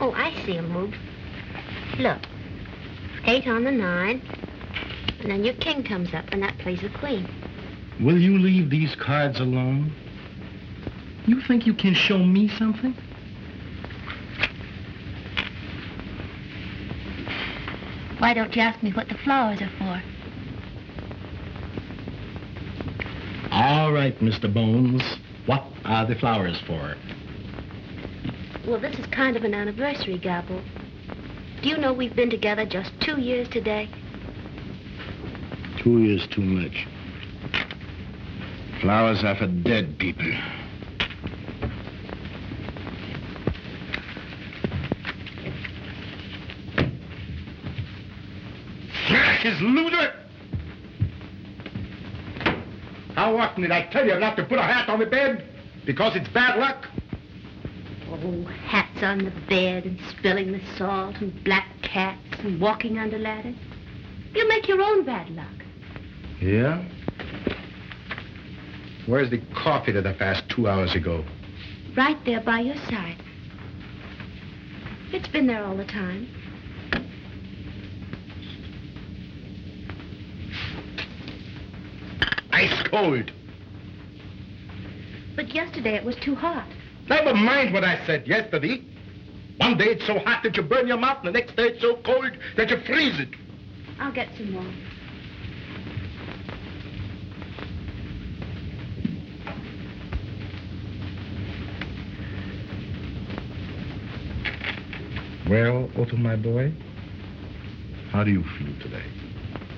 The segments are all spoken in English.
Oh, I see him move. Look. 8 on the 9. And then your king comes up, and that plays the queen. Will you leave these cards alone? You think you can show me something? Why don't you ask me what the flowers are for? All right, Mr. Bones. What are the flowers for? Well, this is kind of an anniversary, Gabbo. Do you know we've been together just 2 years today? 2 years too much. Flowers are for dead people. His loser! How often did I tell you not to put a hat on the bed? Because it's bad luck? Oh, hats on the bed and spilling the salt and black cats and walking under ladders. You make your own bad luck. Yeah? Where's the coffee that I passed 2 hours ago? Right there by your side. It's been there all the time. Ice cold. But yesterday it was too hot. Never mind what I said yesterday. One day it's so hot that you burn your mouth, and the next day it's so cold that you freeze it. I'll get some more. Well, Otto, my boy, how do you feel today?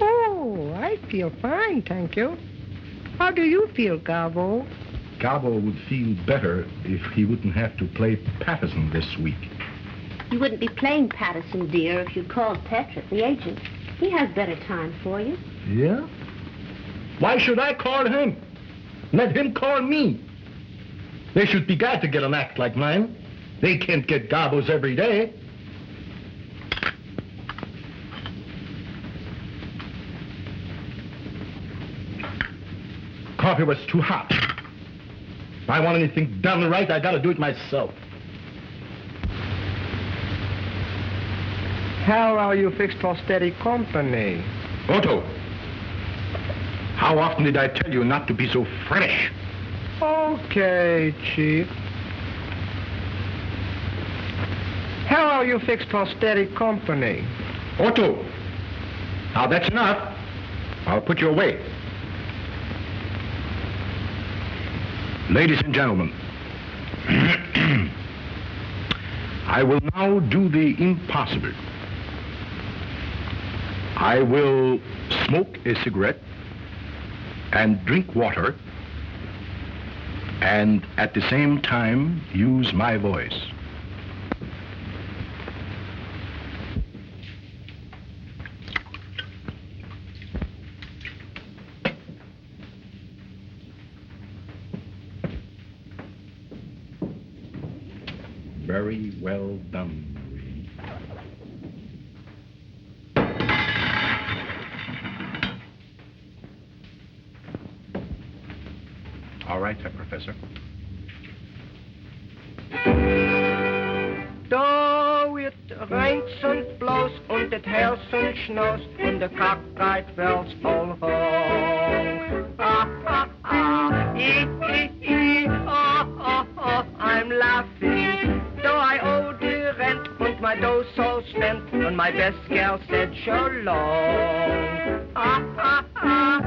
Oh, I feel fine, thank you. How do you feel, Gabbo? Gabbo would feel better if he wouldn't have to play Patterson this week. You wouldn't be playing Patterson, dear, if you'd called Petrick, the agent. He has better time for you. Yeah? Why should I call him? Let him call me. They should be glad to get an act like mine. They can't get Gabbos every day. Coffee was too hot. If I want anything done right, I gotta do it myself. How are you fixed for steady company? Otto, how often did I tell you not to be so fresh? Okay, Chief. How are you fixed for steady company? Otto, now that's enough. I'll put you away. Ladies and gentlemen, I will now do the impossible. I will smoke a cigarette and drink water and at the same time use my voice. Very well done, Marie. All right, Herr Professor. Da it rains und blows und it hails und schnows und the cockfight bells all home. Ah, ah, ah, oh, I'm laughing. Though I owe the rent and my dough so spent and my best gal said so long. Ah, ah, ah,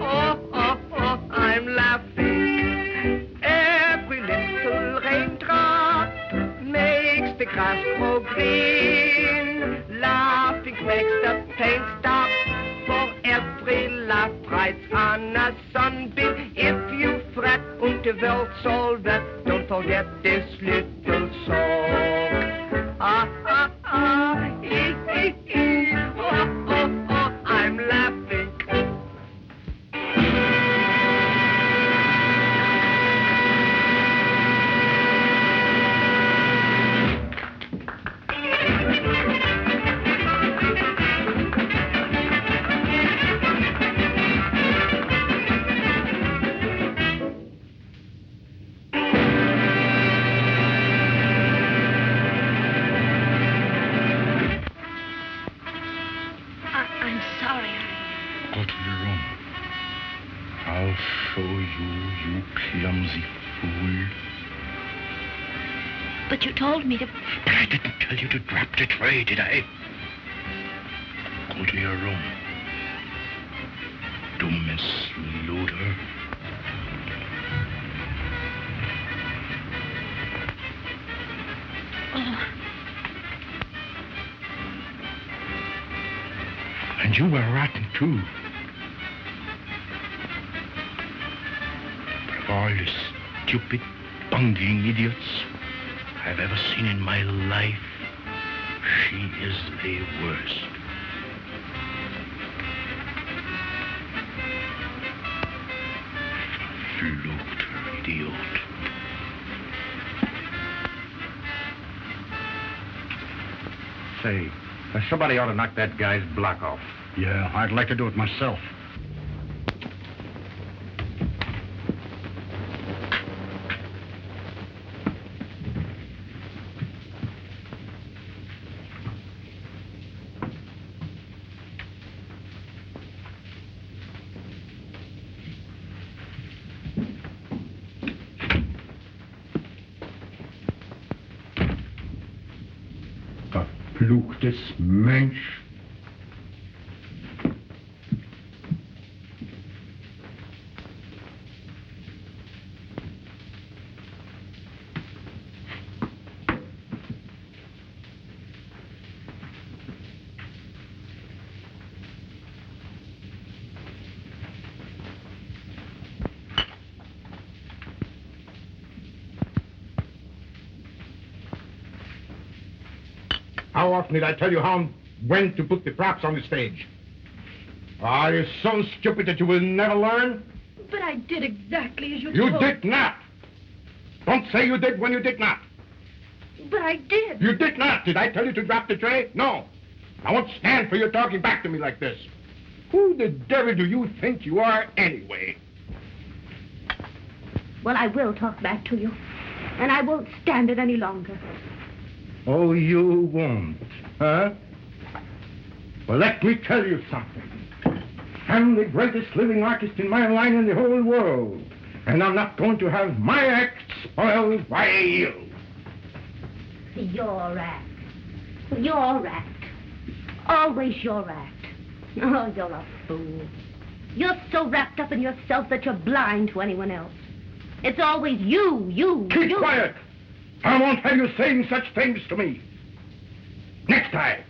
oh, I'm laughing. Every little raindrop makes the grass grow green. Laughing makes the pain stop. For every laugh rides on a sunbeam. If you fret and the world's all wet, don't forget this little song. Ah, ah, ah, oh, I'm laughing. But you told me to... I didn't tell you to drop the tray, did I? Go to your room. To Miss Luder. Oh. And you were rotten, too. But of all the stupid, bungling idiots I've ever seen in my life, she is the worst. Verfluchter Idiot. Say, somebody ought to knock that guy's block off. Yeah, I'd like to do it myself. Verfluchtes Mensch. How often did I tell you when to put the props on the stage? Are you so stupid that you will never learn? But I did exactly as you You told. did not. Don't say you did when you did not. But I did. You did not. Did I tell you to drop the tray? No. I won't stand for you talking back to me like this. Who the devil do you think you are anyway? Well, I will talk back to you. And I won't stand it any longer. Oh, you won't, huh? Well, let me tell you something. I'm the greatest living artist in my line in the whole world. And I'm not going to have my act spoiled by you. Your act. Your act. Always your act. Oh, you're a fool. You're so wrapped up in yourself that you're blind to anyone else. It's always you. Keep quiet. I won't have you saying such things to me. Next time.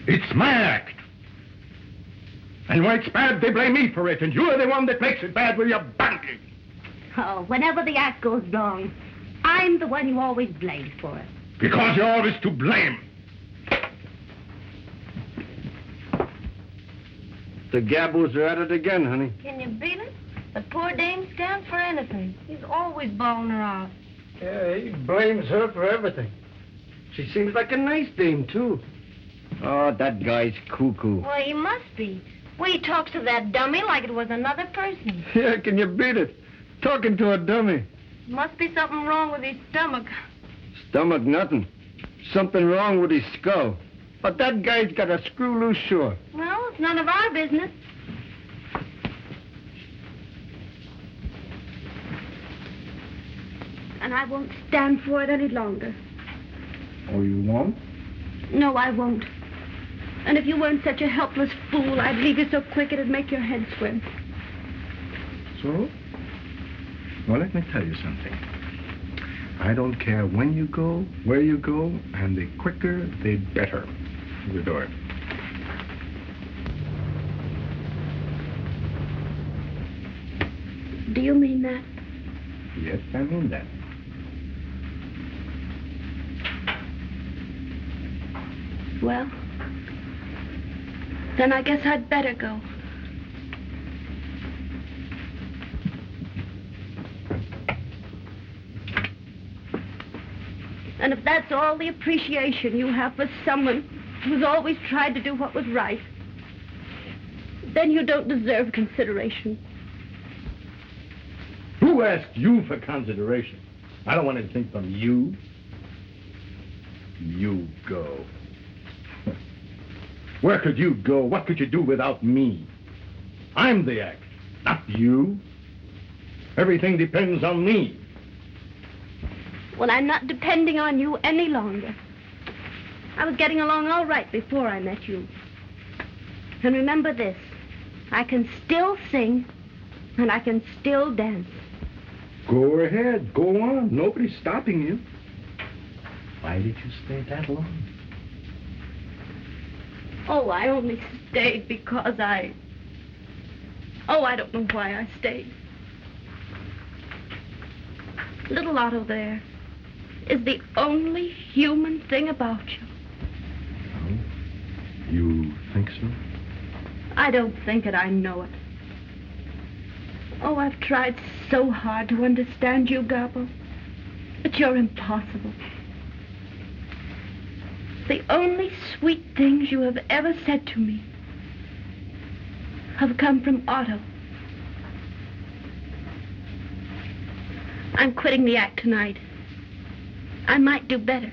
It's my act. And when it's bad, they blame me for it, and you're the one that makes it bad with your bungling. Oh, whenever the act goes wrong, I'm the one you always blame for it. Because you're always to blame. The Gabbos are at it again, honey. Can you beat it? The poor dame stands for anything. He's always bawling her out. Yeah, he blames her for everything. She seems like a nice dame, too. Oh, that guy's cuckoo. Well, he must be. Well, he talks to that dummy like it was another person. Yeah, can you beat it? Talking to a dummy. Must be something wrong with his stomach. Stomach, nothing. Something wrong with his skull. But that guy's got a screw loose sure. Well, it's none of our business. And I won't stand for it any longer. Oh, you won't? No, I won't. And if you weren't such a helpless fool, I'd leave you so quick it'd make your head swim. So? Well, let me tell you something. I don't care when you go, where you go, and the quicker, the better. Through the door. Do you mean that? Yes, I mean that. Well, then I guess I'd better go. And if that's all the appreciation you have for someone who's always tried to do what was right, then you don't deserve consideration. Who asked you for consideration? I don't want anything from you. You go. Where could you go? What could you do without me? I'm the act, not you. Everything depends on me. Well, I'm not depending on you any longer. I was getting along all right before I met you. And remember this, I can still sing, and I can still dance. Go ahead, go on. Nobody's stopping you. Why did you stay that long? Oh, I only stayed because I don't know why I stayed. Little Otto there is the only human thing about you. Oh, you think so? I don't think it, I know it. Oh, I've tried so hard to understand you, Gabbo, but you're impossible. The only sweet things you have ever said to me have come from Otto. I'm quitting the act tonight. I might do better.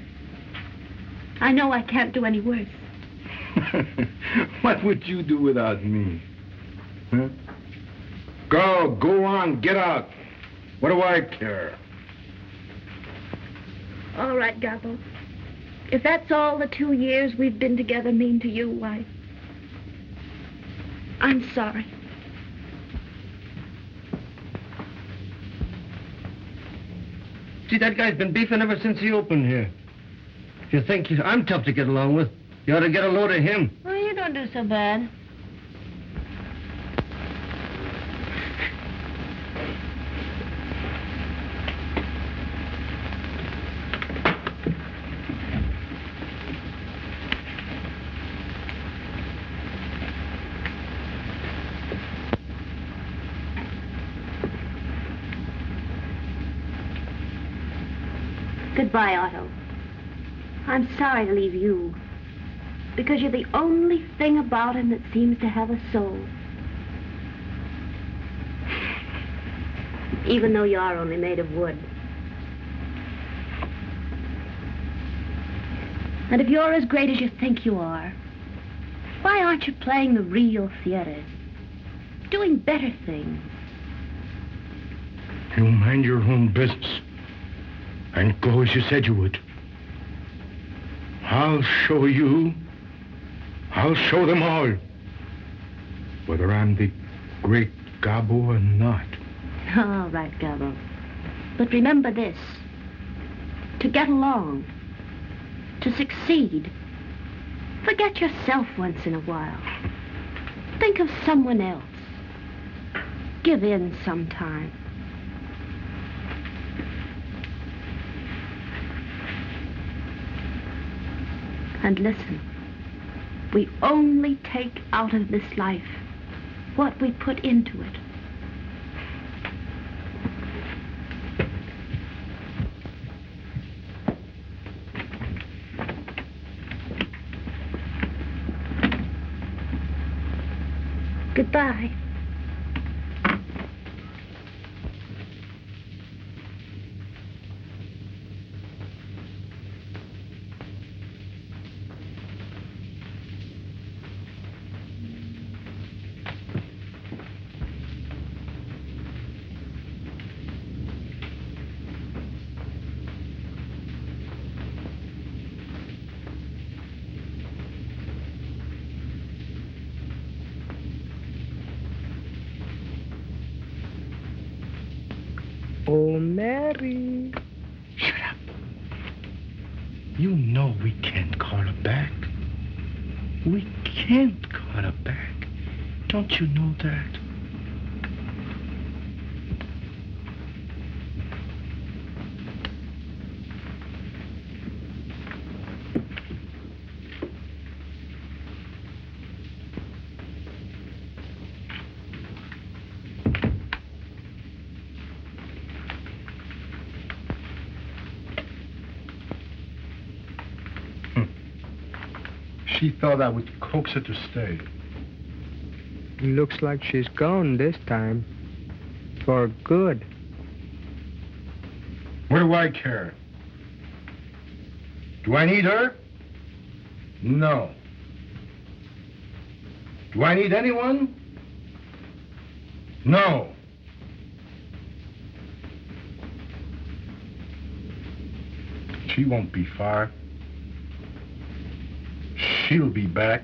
I know I can't do any worse. What would you do without me? Huh? Go on, get out. What do I care? All right, Gabbo. If that's all the 2 years we've been together mean to you, why, I'm sorry. See, that guy's been beefing ever since he opened here. If you think I'm tough to get along with, you ought to get a load of him. Well, you don't do so bad. Goodbye, Otto. I'm sorry to leave you, because you're the only thing about him that seems to have a soul. Even though you are only made of wood. And if you're as great as you think you are, why aren't you playing the real theater? Doing better things? You mind your own business. And go as you said you would. I'll show you. I'll show them all. Whether I'm the Great Gabbo or not. All right, Gabbo. But remember this. To get along, to succeed, forget yourself once in a while. Think of someone else. Give in sometime. And listen, we only take out of this life what we put into it. Goodbye. Oh, Mary. Shut up. You know we can't call her back. We can't call her back. Don't you know that? She thought I would coax her to stay. Looks like she's gone this time. For good. What do I care? Do I need her? No. Do I need anyone? No. She won't be far. She'll be back.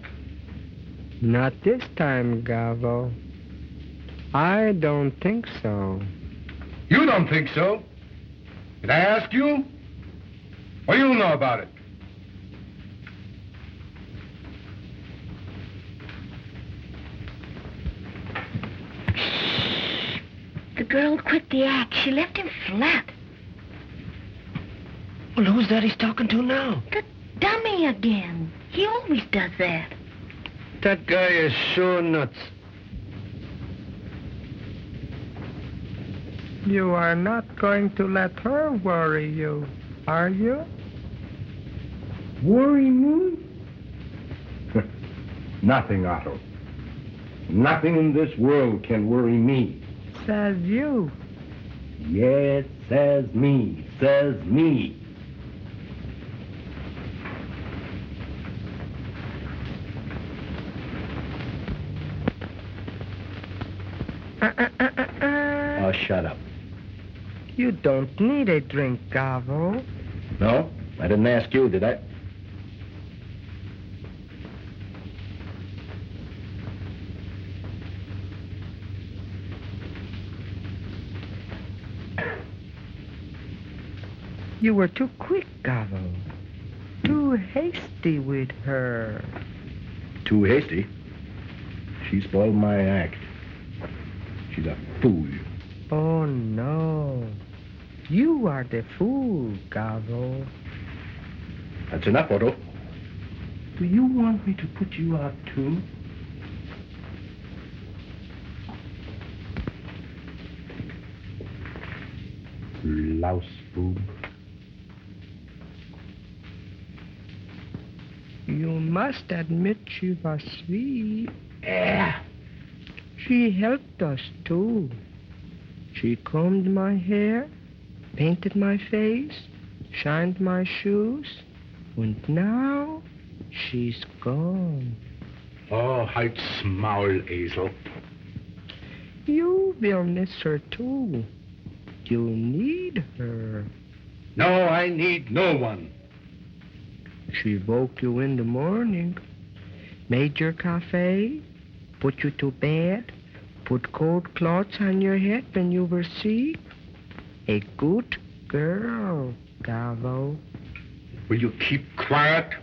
Not this time, Gabbo. I don't think so. You don't think so? Did I ask you? What do you know about it? The girl quit the act. She left him flat. Well, who's that he's talking to now? The dummy again. He always does that. That guy is sure nuts. You are not going to let her worry you, are you? Worry me? Nothing, Otto. Nothing in this world can worry me. Says you. Yes, says me. Says me. Oh, shut up. You don't need a drink, Gabbo. No? I didn't ask you, did I? You were too quick, Gabbo. Too hasty with her. Too hasty? She spoiled my act. She's a fool. Oh, no. You are the fool, Gabbo. That's enough, Otto. Do you want me to put you out, too? Louse boob. You must admit she was sweet. Yeah. She helped us, too. She combed my hair, painted my face, shined my shoes, and now she's gone. Oh, halt's Maul, Esel. You will miss her, too. You need her. No, I need no one. She woke you in the morning, made your cafe, put you to bed, put cold cloths on your head when you were sick. A good girl, Gabbo. Will you keep quiet?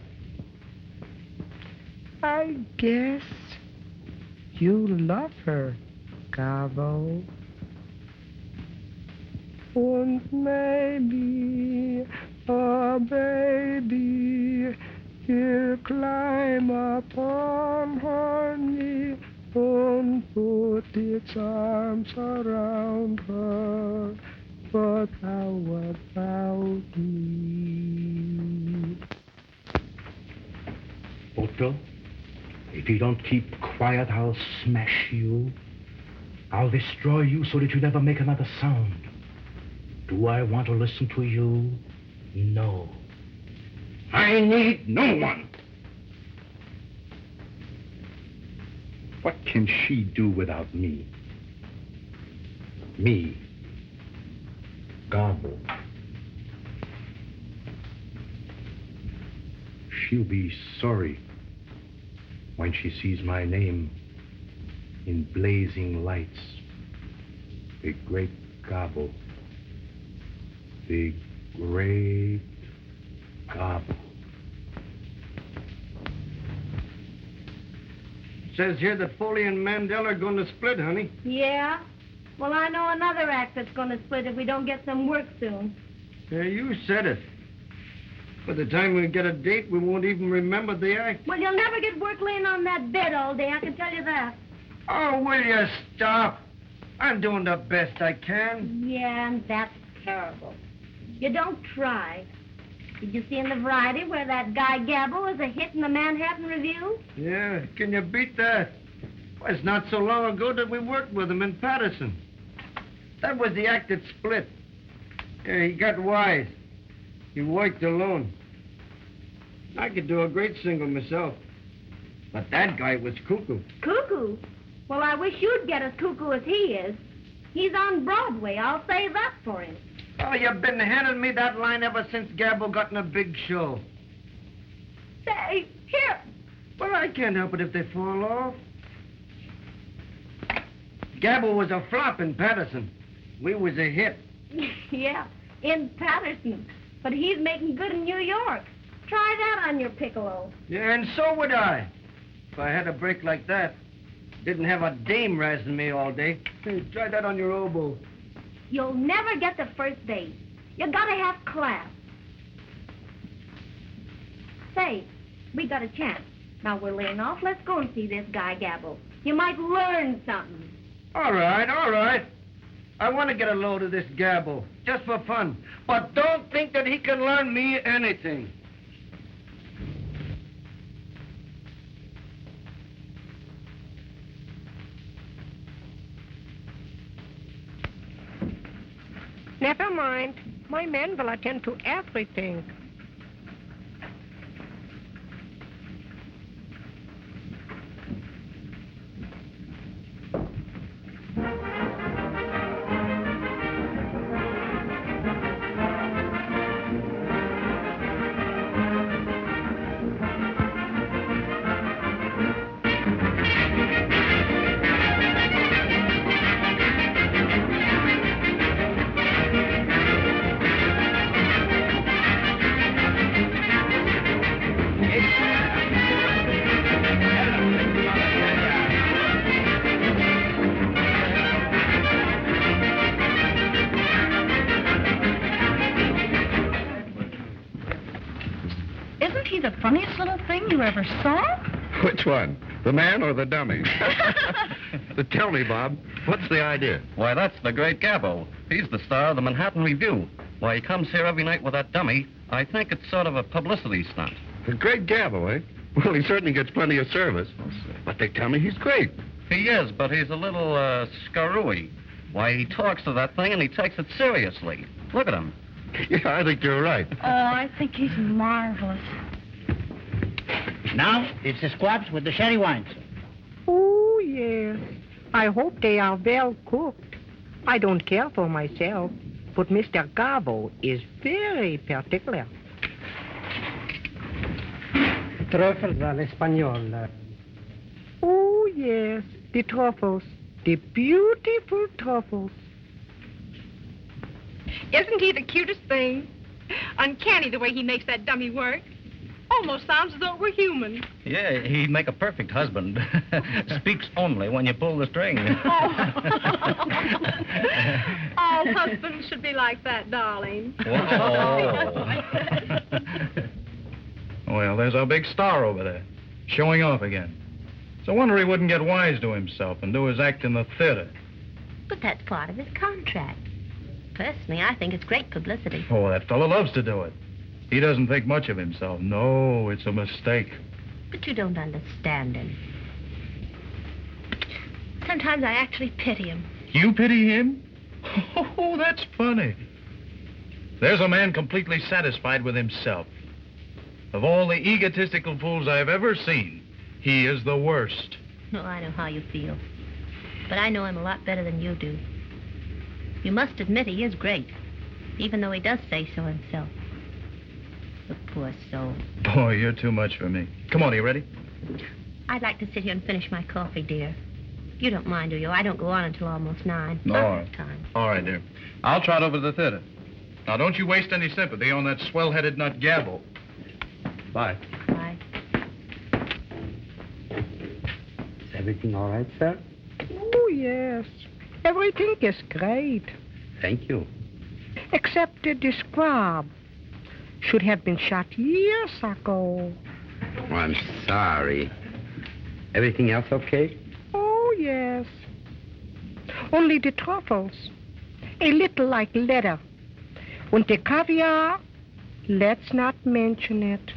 I guess you love her, Gabbo. And maybe a baby he'll climb upon her knee and put its arms around her. But how about me? Otto, if you don't keep quiet, I'll smash you. I'll destroy you so that you never make another sound. Do I want to listen to you? No. I need no one. What can she do without me? Me. Gabbo. She'll be sorry when she sees my name in blazing lights. The Great Gabbo. The Great Gabbo. Says here that Foley and Mandel are going to split, honey. Yeah? Well, I know another act that's going to split if we don't get some work soon. Yeah, you said it. By the time we get a date, we won't even remember the act. Well, you'll never get work laying on that bed all day, I can tell you that. Oh, will you stop? I'm doing the best I can. Yeah, and that's terrible. You don't try. Did you see in the Variety where that guy Gabbo is a hit in the Manhattan Review? Yeah, can you beat that? Well, it's not so long ago that we worked with him in Patterson. That was the act that split. Yeah, he got wise. He worked alone. I could do a great single myself. But that guy was cuckoo. Cuckoo? Well, I wish you'd get as cuckoo as he is. He's on Broadway, I'll say that for him. Oh, you've been handing me that line ever since Gabbo got in a big show. Say, here. Well, I can't help it if they fall off. Gabbo was a flop in Patterson. We was a hit. Yeah, in Patterson. But he's making good in New York. Try that on your piccolo. Yeah, and so would I. If I had a break like that. Didn't have a dame razzing me all day. Hey, try that on your oboe. You'll never get the first base. You gotta have class. Say, we got a chance. Now we're laying off. Let's go and see this guy, Gabbo. You might learn something. All right. I want to get a load of this Gabbo, just for fun. But don't think that he can learn me anything. Never mind. My men will attend to everything. The funniest little thing you ever saw? Which one? The man or the dummy? Tell me, Bob, what's the idea? Why, that's the Great Gabbo. He's the star of the Manhattan Review. Why, he comes here every night with that dummy. I think it's sort of a publicity stunt. The Great Gabbo, eh? Well, he certainly gets plenty of service. But they tell me he's great. He is, but he's a little, screwy. Why, he talks to that thing and he takes it seriously. Look at him. Yeah, I think you're right. Oh, I think he's marvelous. Now, it's the squabs with the sherry wines. Oh, yes. I hope they are well cooked. I don't care for myself, but Mr. Gabbo is very particular. Truffles à l'espagnol. Oh, yes, the truffles. The beautiful truffles. Isn't he the cutest thing? Uncanny the way he makes that dummy work. Almost sounds as though it were human. Yeah, he'd make a perfect husband. Speaks only when you pull the string. All husbands should be like that, darling. Well, there's our big star over there, showing off again. It's a wonder he wouldn't get wise to himself and do his act in the theater. But that's part of his contract. Personally, I think it's great publicity. Oh, that fellow loves to do it. He doesn't think much of himself. No, it's a mistake. But you don't understand him. Sometimes I actually pity him. You pity him? Oh, that's funny. There's a man completely satisfied with himself. Of all the egotistical fools I've ever seen, he is the worst. Oh, I know how you feel. But I know him a lot better than you do. You must admit he is great, even though he does say so himself. The poor soul. Boy, you're too much for me. Come on, are you ready? I'd like to sit here and finish my coffee, dear. You don't mind, do you? I don't go on until almost 9. No. All right. Time. All right, dear. I'll trot over to the theater. Now, don't you waste any sympathy on that swell-headed nut Gabbo. Bye. Bye. Is everything all right, sir? Oh, yes. Everything is great. Thank you. Except the squab. Should have been shot years ago. Oh, I'm sorry. Everything else okay? Oh, yes. Only the truffles. A little like leather. And the caviar, let's not mention it.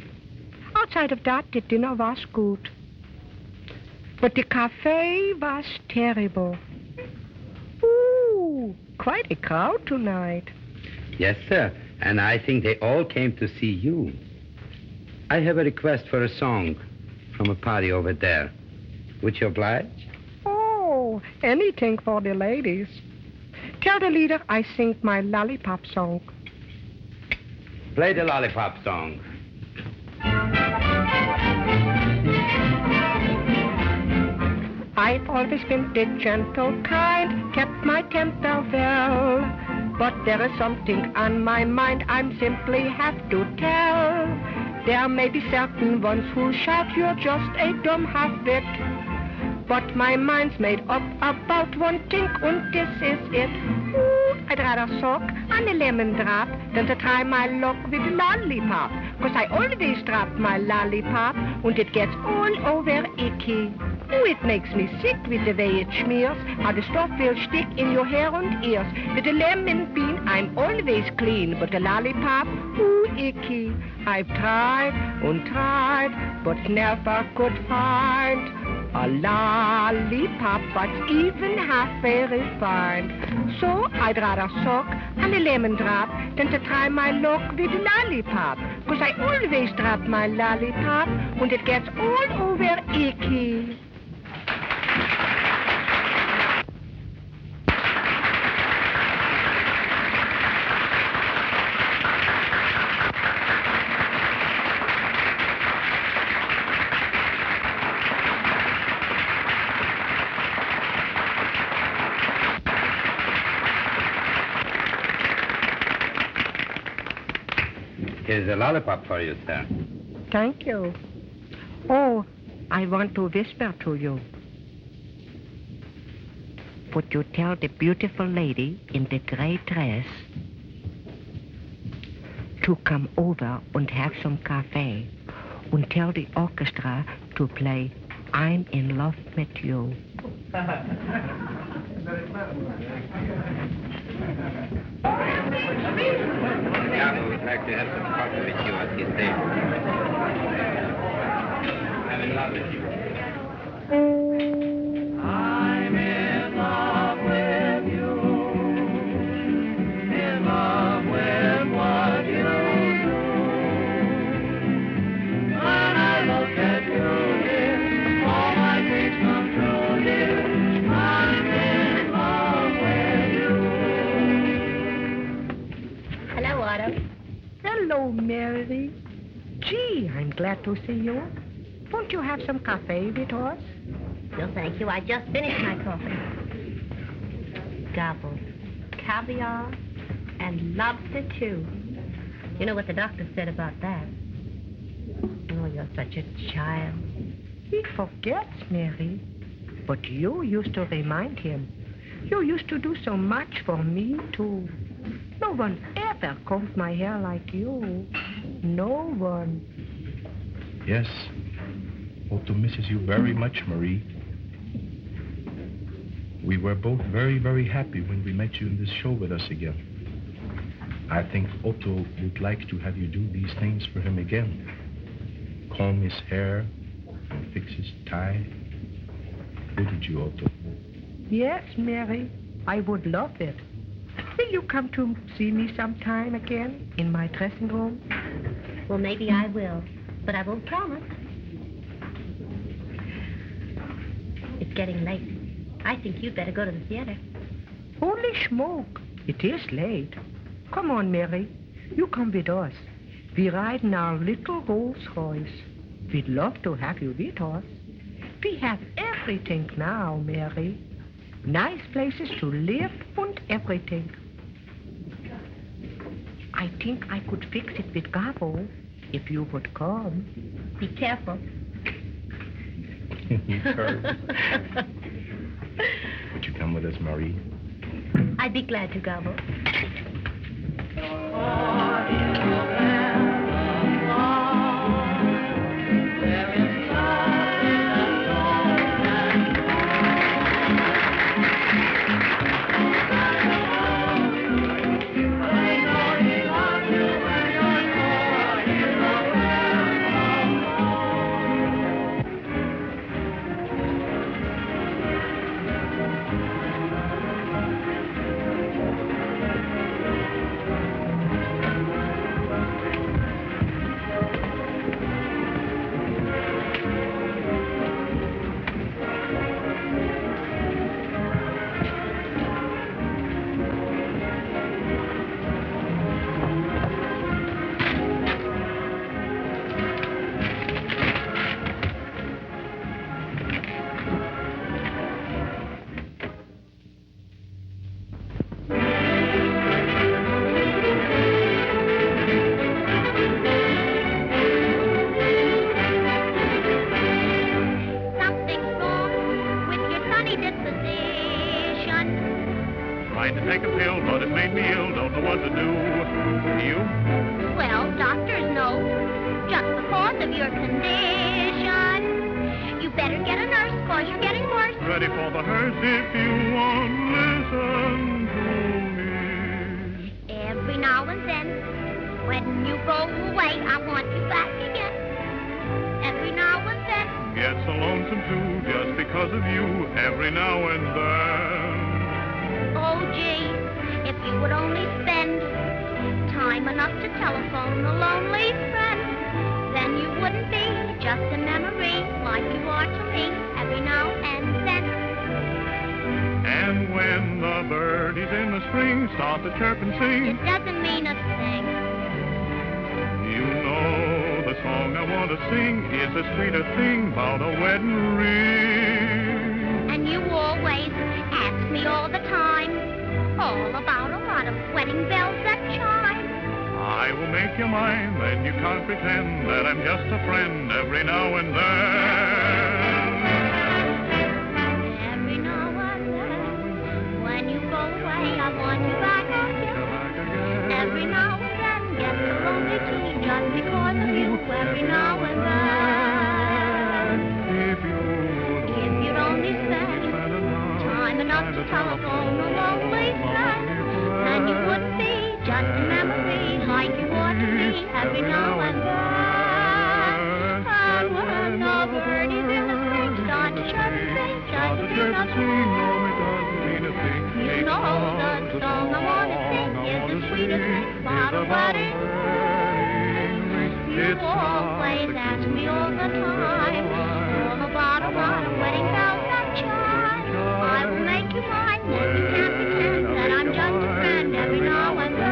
Outside of that, the dinner was good. But the cafe was terrible. Ooh, quite a crowd tonight. Yes, sir. And I think they all came to see you. I have a request for a song from a party over there. Would you oblige? Oh, anything for the ladies. Tell the leader I sing my lollipop song. Play the lollipop song. I've always been the gentle kind, kept my temper well. But there is something on my mind I simply have to tell. There may be certain ones who shout you're just a dumb half-wit. But my mind's made up about one thing, and this is it. Ooh, I'd rather suck on a lemon drop than to try my luck with a lollipop. 'Cause I always drop my lollipop, and it gets all over icky. Ooh, it makes me sick with the way it smears, how the stuff will stick in your hair and ears. With a lemon bean, I'm always clean, but the lollipop, ooh, icky. I've tried and tried, but never could find a lollipop that's even half very fine. So I'd rather suck on a lemon drop than to try my luck with a lollipop. 'Cause I always drop my lollipop and it gets all over icky. Here's a lollipop for you, sir. Thank you. Oh, I want to whisper to you. Would you tell the beautiful lady in the gray dress to come over and have some cafe and tell the orchestra to play I'm in Love with You? Gabbo would like to have some coffee with you at his table. I'm in love with you. I'm in love with you. In love with what you do. When I look at you, dear, all my dreams come true, dear. I'm in love with you. Hello, Otto. Hello, Mary. Gee, I'm glad to see you. Won't you have some cafe with us? No, thank you. I just finished my coffee. Gobble, caviar, and lobster, too. You know what the doctor said about that? Oh, you're such a child. He forgets, Mary. But you used to remind him. You used to do so much for me, too. No one ever combed my hair like you. No one. Yes. Otto misses you very much, Marie. We were both very, very happy when we met you in this show with us again. I think Otto would like to have you do these things for him again. Comb his hair and fix his tie. Wouldn't you, Otto? Yes, Mary, I would love it. Will you come to see me sometime again in my dressing room? Well, maybe I will, but I won't promise. It's getting late. I think you'd better go to the theater. Holy smoke, it is late. Come on, Mary, you come with us. We ride in our little Rolls Royce. We'd love to have you with us. We have everything now, Mary. Nice places to live and everything. I think I could fix it with Gabbo if you would come. Be careful. Would you come with us, Marie? I'd be glad to, Gobble. your condition. You better get a nurse, cause you're getting worse. Ready for the hearse if you want. Listen to me. Every now and then, when you go away, I want you back again. Every now and then. Get so lonesome too, just because of you, every now and then. Oh, gee, if you would only spend time enough to telephone a lonely friend, then you wouldn't be just a memory like you are to me every now and then. And when the birdies in the spring start to chirp and sing, It doesn't mean a thing. you know the song I want to sing is a sweeter thing about a wedding ring. And you always ask me all the time, all about a lot of wedding bells that chime. I will make you mine, then you can't pretend that I'm just a friend every now and then. Every now and then, when you go away, I want you back again. Every now and then, get so lonely too, just because of you. Every now and then, if you'd only spend time enough to telephone a lonely friend, then you wouldn't be just a memory like you ought to be every now and then. And when the birdies in the spring start to chirp and sing, doesn't mean a thing. You know the song I want to sing is the sweetest thing about a wedding ring. You always ask me all the time, all about a lot of wedding bells that chime. I will make you mine, then you can't pretend that I'm just a friend every now and then.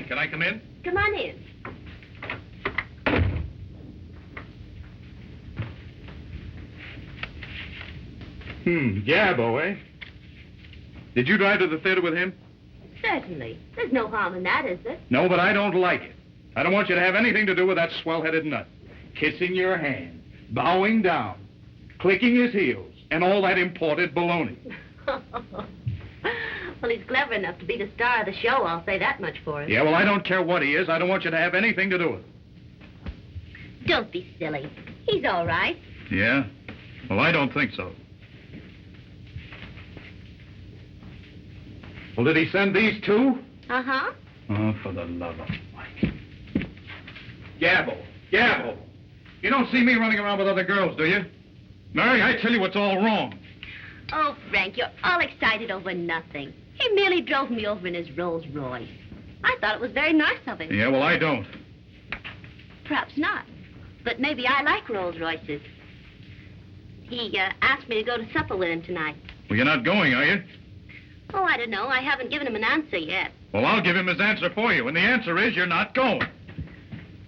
morning. Can I come in? Come on in. Gabbo, eh? Did you drive to the theater with him? Certainly. There's no harm in that, is there? No, but I don't like it. I don't want you to have anything to do with that swell-headed nut. Kissing your hand, bowing down, clicking his heels, and all that imported baloney. Well, he's clever enough to be the star of the show, I'll say that much for him. Yeah, well, I don't care what he is. I don't want you to have anything to do with it. Don't be silly. He's all right. Yeah? Well, I don't think so. Well, did he send these two? Uh-huh. Oh, for the love of Mike. Gabbo. You don't see me running around with other girls, do you? Mary, I tell you it's all wrong. Oh, Frank, you're all excited over nothing. He merely drove me over in his Rolls Royce. I thought it was very nice of him. Yeah, well, I don't. Perhaps not. But maybe I like Rolls Royces. He asked me to go to supper with him tonight. Well, you're not going, are you? Oh, I don't know. I haven't given him an answer yet. Well, I'll give him his answer for you, and the answer is you're not going.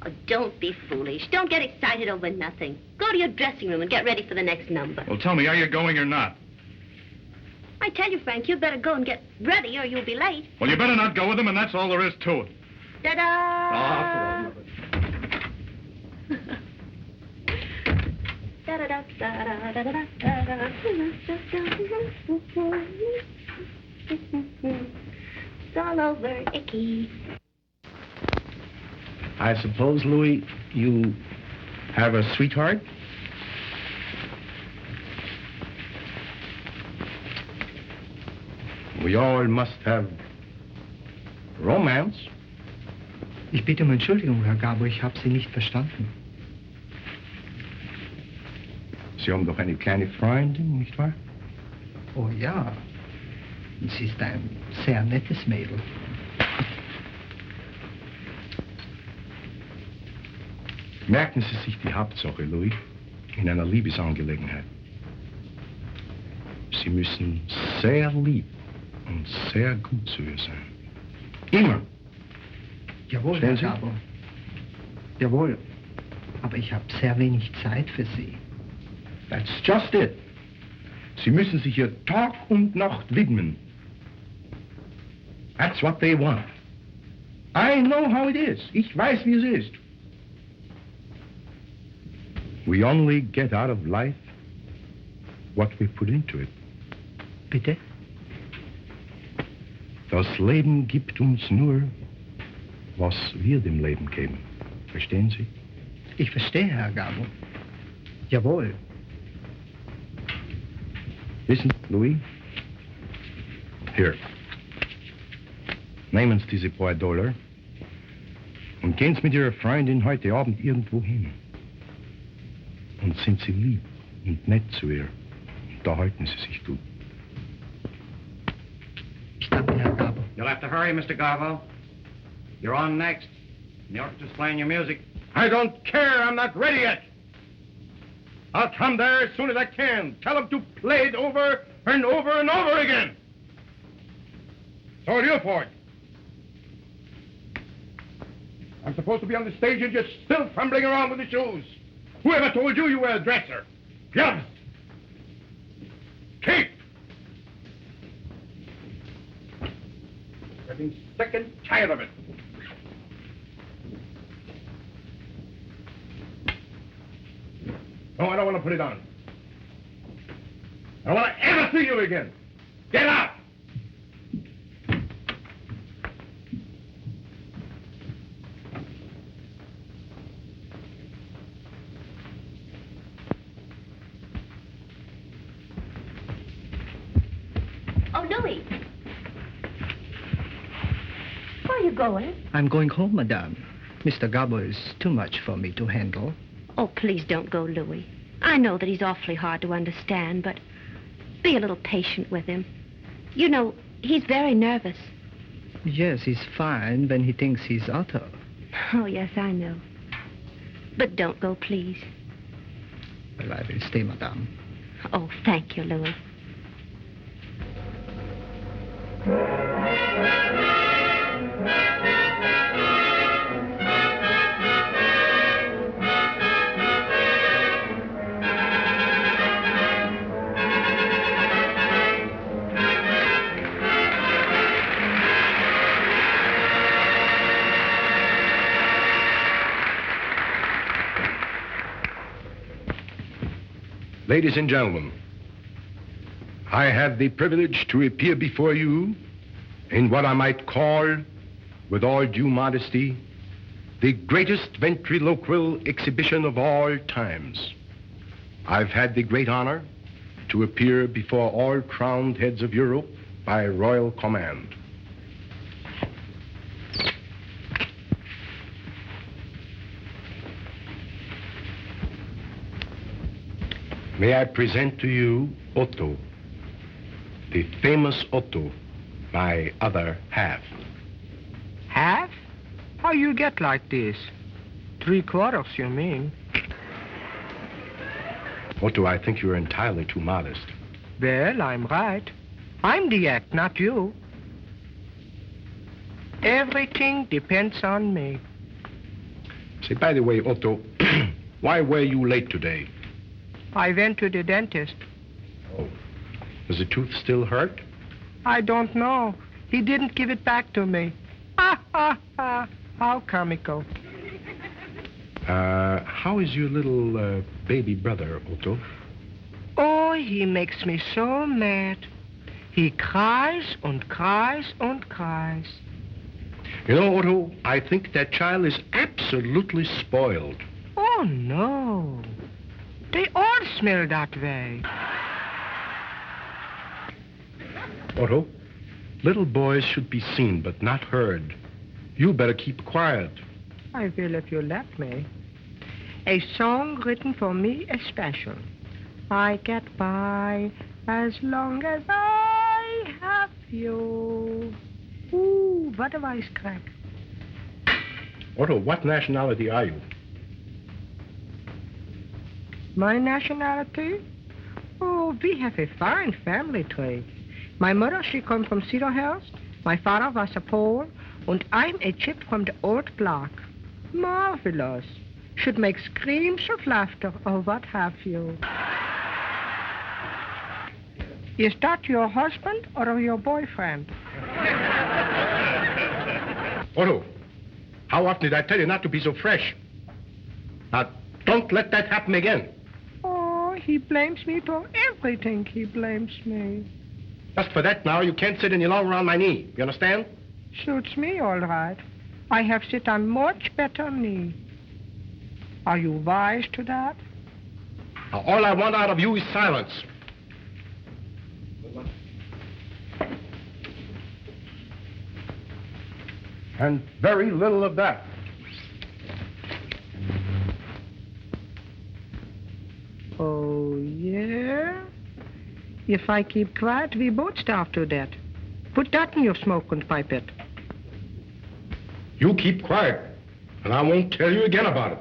Oh, don't be foolish. Don't get excited over nothing. Go to your dressing room and get ready for the next number. Well, tell me, are you going or not? I tell you, Frank, you better go and get ready or you'll be late. Well, you better not go with him, and that's all there is to it. Ta-da! It's all over, Icky. I suppose, Louis, you have a sweetheart? We all must have romance. Ich bitte um Entschuldigung, Herr Gabbo, ich habe Sie nicht verstanden. Sie haben doch eine kleine Freundin, nicht wahr? Oh ja, sie ist ein sehr nettes Mädel. Merken Sie sich die Hauptsache, Louis, in einer Liebesangelegenheit. Sie müssen sehr lieb und sehr gut zu ihr sein. Immer. Jawohl, Herr Gabbo. Jawohl. Aber ich habe sehr wenig Zeit für Sie. That's just it. Sie müssen sich ihr Tag und Nacht widmen. That's what they want. I know how it is. Ich weiß, wie es ist. We only get out of life what we put into it. Bitte? Das Leben gibt uns nur, was wir dem Leben geben. Verstehen Sie? Ich verstehe, Herr Gabbo. Jawohl. Wissen Sie, Louis? Hier. Nehmen Sie diese paar $, und gehen Sie mit Ihrer Freundin heute Abend irgendwo hin. Und sind Sie lieb und nett zu ihr. Und da halten Sie sich gut. Ich danke, Herr Gabbo. You'll have to hurry, Mr. Gabbo. You're on next. The orchestra's playing your music. I don't care. I'm not ready yet. I'll come there as soon as I can. Tell them to play it over and over and over again. So are you for it. I'm supposed to be on the stage and you're still fumbling around with the shoes. Whoever told you were a dresser? Gloves. Cape. Getting sick and tired of it. No, I don't want to put it on. I don't want to ever see you again. Get out! Oh, Louis. Where are you going? I'm going home, Madame. Mr. Gabbo is too much for me to handle. Oh, please don't go, Louis. I know that he's awfully hard to understand, but be a little patient with him. You know, he's very nervous. Yes, he's fine when he thinks he's Otto. Oh, yes, I know. But don't go, please. Well, I will stay, Madame. Oh, thank you, Louis. Ladies and gentlemen, I have the privilege to appear before you in what I might call, with all due modesty, the greatest ventriloquial exhibition of all times. I've had the great honor to appear before all crowned heads of Europe by royal command. May I present to you Otto, the famous Otto, my other half. Half? How you get like this? 3/4, you mean? Otto, I think you're entirely too modest. Well, I'm right. I'm the act, not you. Everything depends on me. Say, by the way, Otto, why were you late today? I went to the dentist. Oh. Does the tooth still hurt? I don't know. He didn't give it back to me. Ha, ha, ha. How comical. How is your little baby brother, Otto? Oh, he makes me so mad. He cries and cries and cries. You know, Otto, I think that child is absolutely spoiled. Oh, no. They all smell that way. Otto, little boys should be seen but not heard. You better keep quiet. I will if you let me. A song written for me especial. I get by as long as I have you. Ooh, what a voice crack. Otto, what nationality are you? My nationality? Oh, we have a fine family tree. My mother, she come from Cedarhurst. My father was a Pole. And I'm a chip from the old block. Marvelous. Should make screams of laughter or what have you. Is that your husband or your boyfriend? Otto, how often did I tell you not to be so fresh? Now, don't let that happen again. Oh, he blames me for everything. He blames me. Just for that now, you can't sit any longer on my knee. You understand? Suits me all right. I have sit on much better knee. Are you wise to that? Now, all I want out of you is silence. And very little of that. Oh, yeah? If I keep quiet, we both starve to death. Put that in your smoke and pipe it. You keep quiet, and I won't tell you again about it.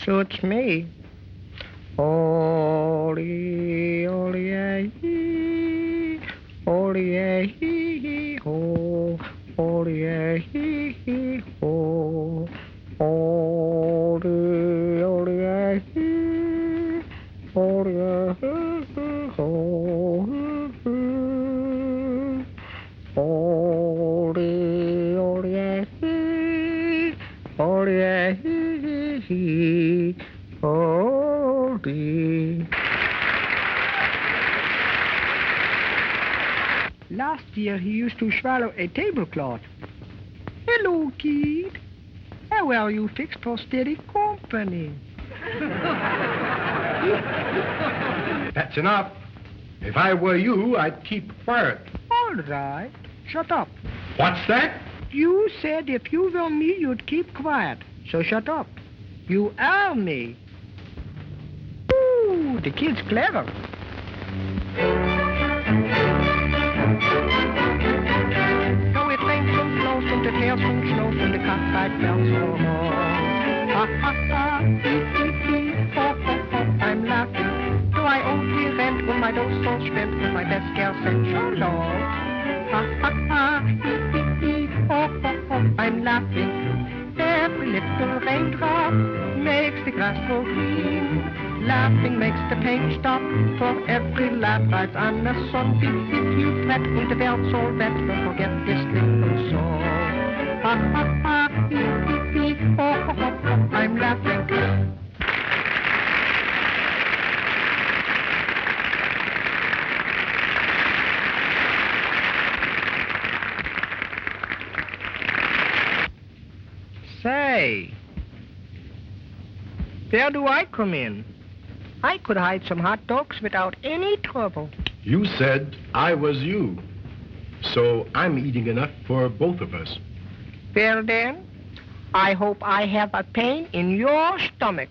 Suits me. Oli, oli, hee, oli, hee, ho, oli, hee, ho, oli, oli, hee, oli, hee, ho. Oli, oli, hee, oli, hee, oli. Last year he used to swallow a tablecloth. Hello, kid. How are you fixed for steady company? That's enough. If I were you, I'd keep quiet. All right. Shut up. What's that? You said if you were me, you'd keep quiet. So shut up. You are me. Ooh, the kid's clever. So it rains and blows and it hails and snows and the cockfight bells so ha ha ha, hee hee hee, ho ho ho, I'm laughing. So I only rent when my dose all spent with my best girl said shalom. Ha ha ha, hee hee hee, ho ho ho, I'm laughing. Every little raindrop makes the grass grow green. Laughing makes the pain stop. For every laugh rides on the sunbeam. If you fret and the bells all wet, don't forget this little song. Ha ha ha, hee hee hee, ho ho ho, I'm laughing. Say, where do I come in? I could hide some hot dogs without any trouble. You said I was you. So I'm eating enough for both of us. Well then, I hope I have a pain in your stomach.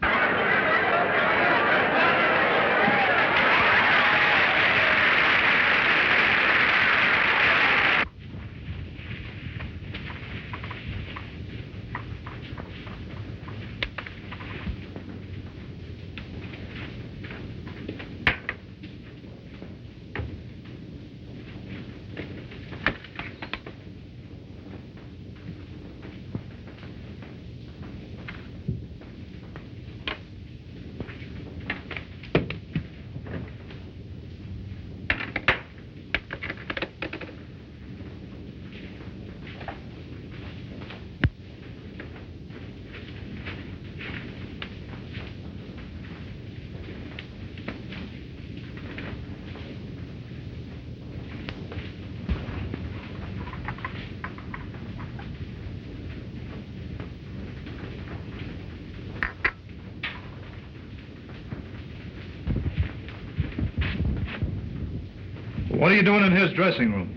What are you doing in his dressing room?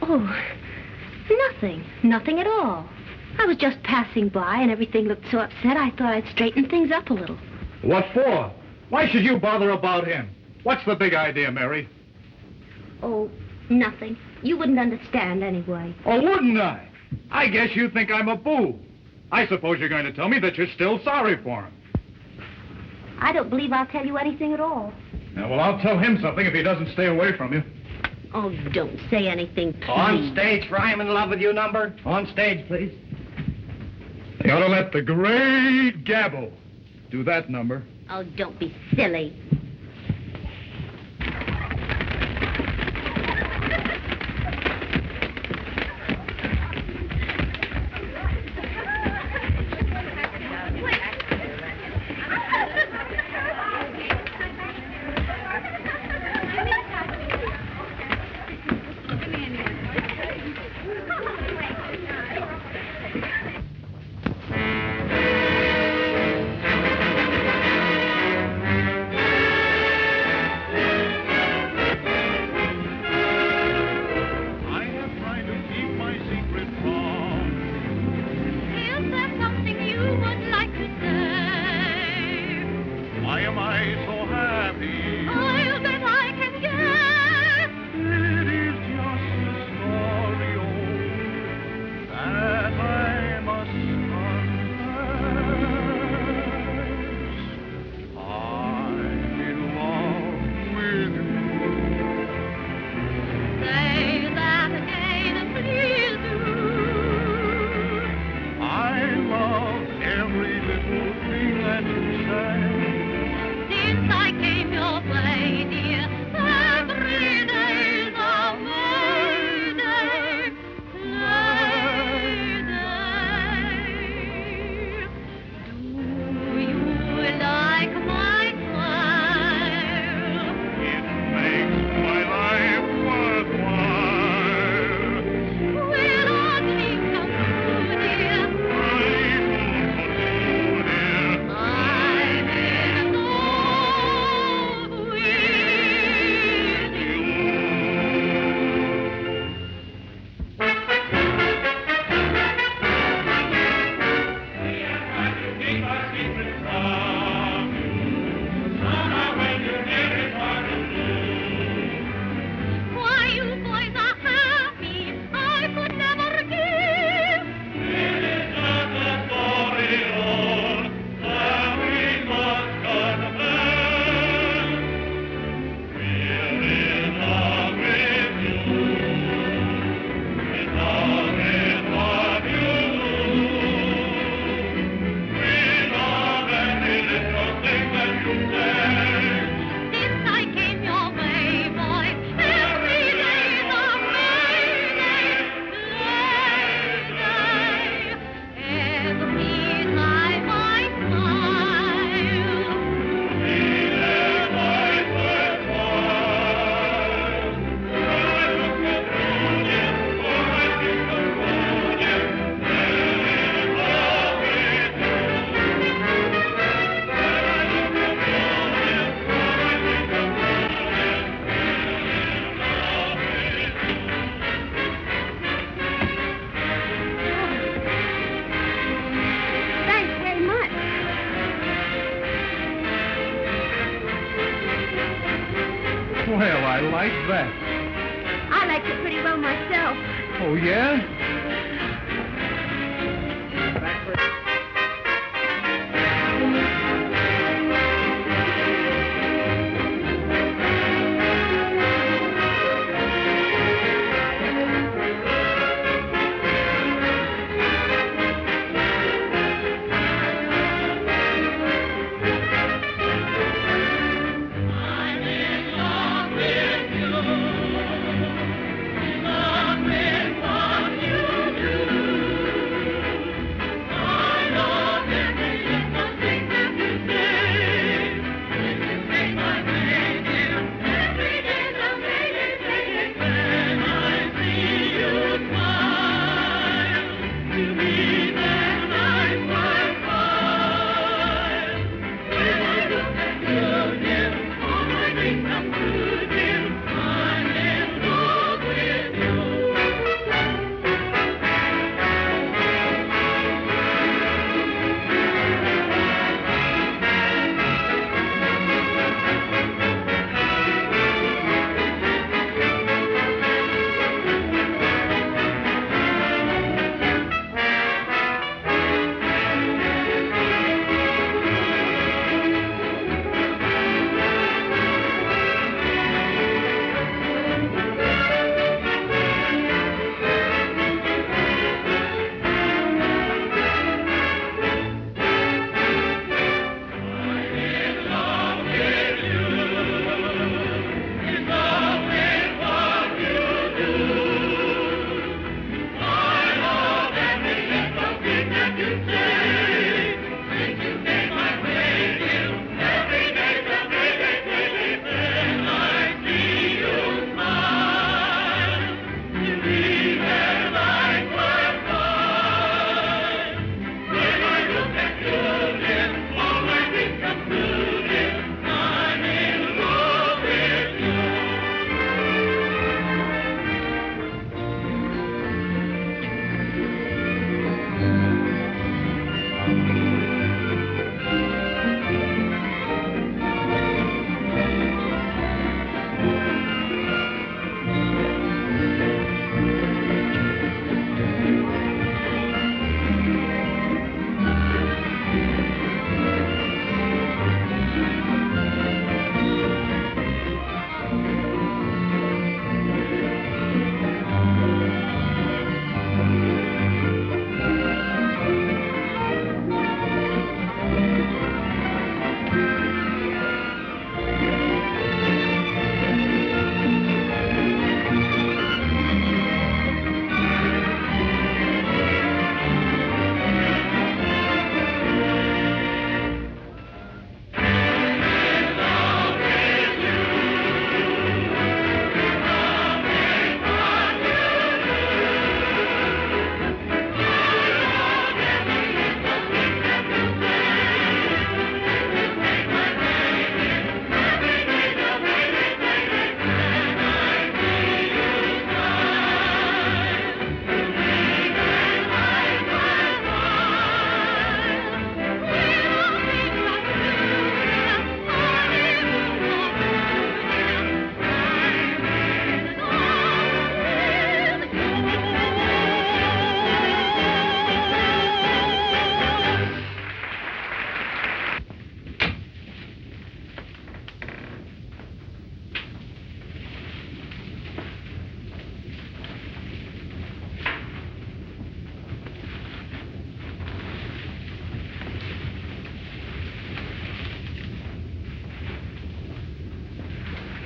Oh, nothing. Nothing at all. I was just passing by and everything looked so upset I thought I'd straighten things up a little. What for? Why should you bother about him? What's the big idea, Mary? Oh, nothing. You wouldn't understand anyway. Oh, wouldn't I? I guess you think I'm a fool. I suppose you're going to tell me that you're still sorry for him. I don't believe I'll tell you anything at all. Now, well, I'll tell him something if he doesn't stay away from you. Oh, don't say anything, please. On stage for I'm in love with you number. On stage, please. You ought to let the Great Gabbo do that number. Oh, don't be silly. I like that. I liked it pretty well myself. Oh, yeah?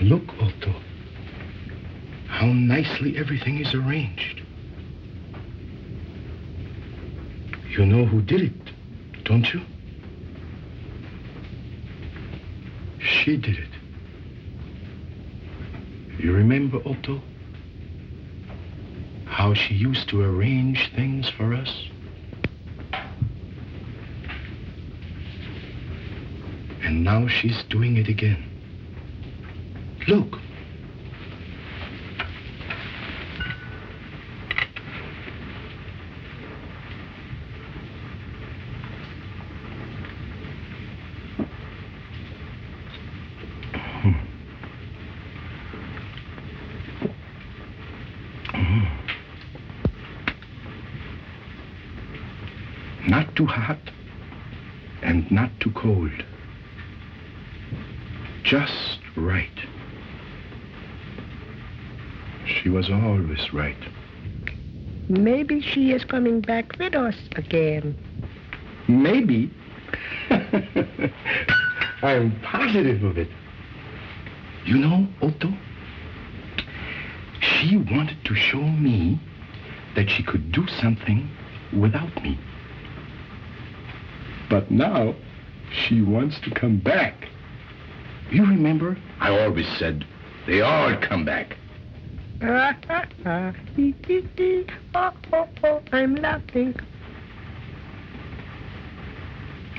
Look, Otto, how nicely everything is arranged. You know who did it, don't you? She did it. You remember, Otto? How she used to arrange things for us? And now she's doing it again. Look. Not too hot and not too cold. Just right. She was always right. Maybe she is coming back with us again. Maybe. I'm positive of it. You know, Otto, she wanted to show me that she could do something without me. But now, she wants to come back. You remember? I always said, they all come back. I'm laughing.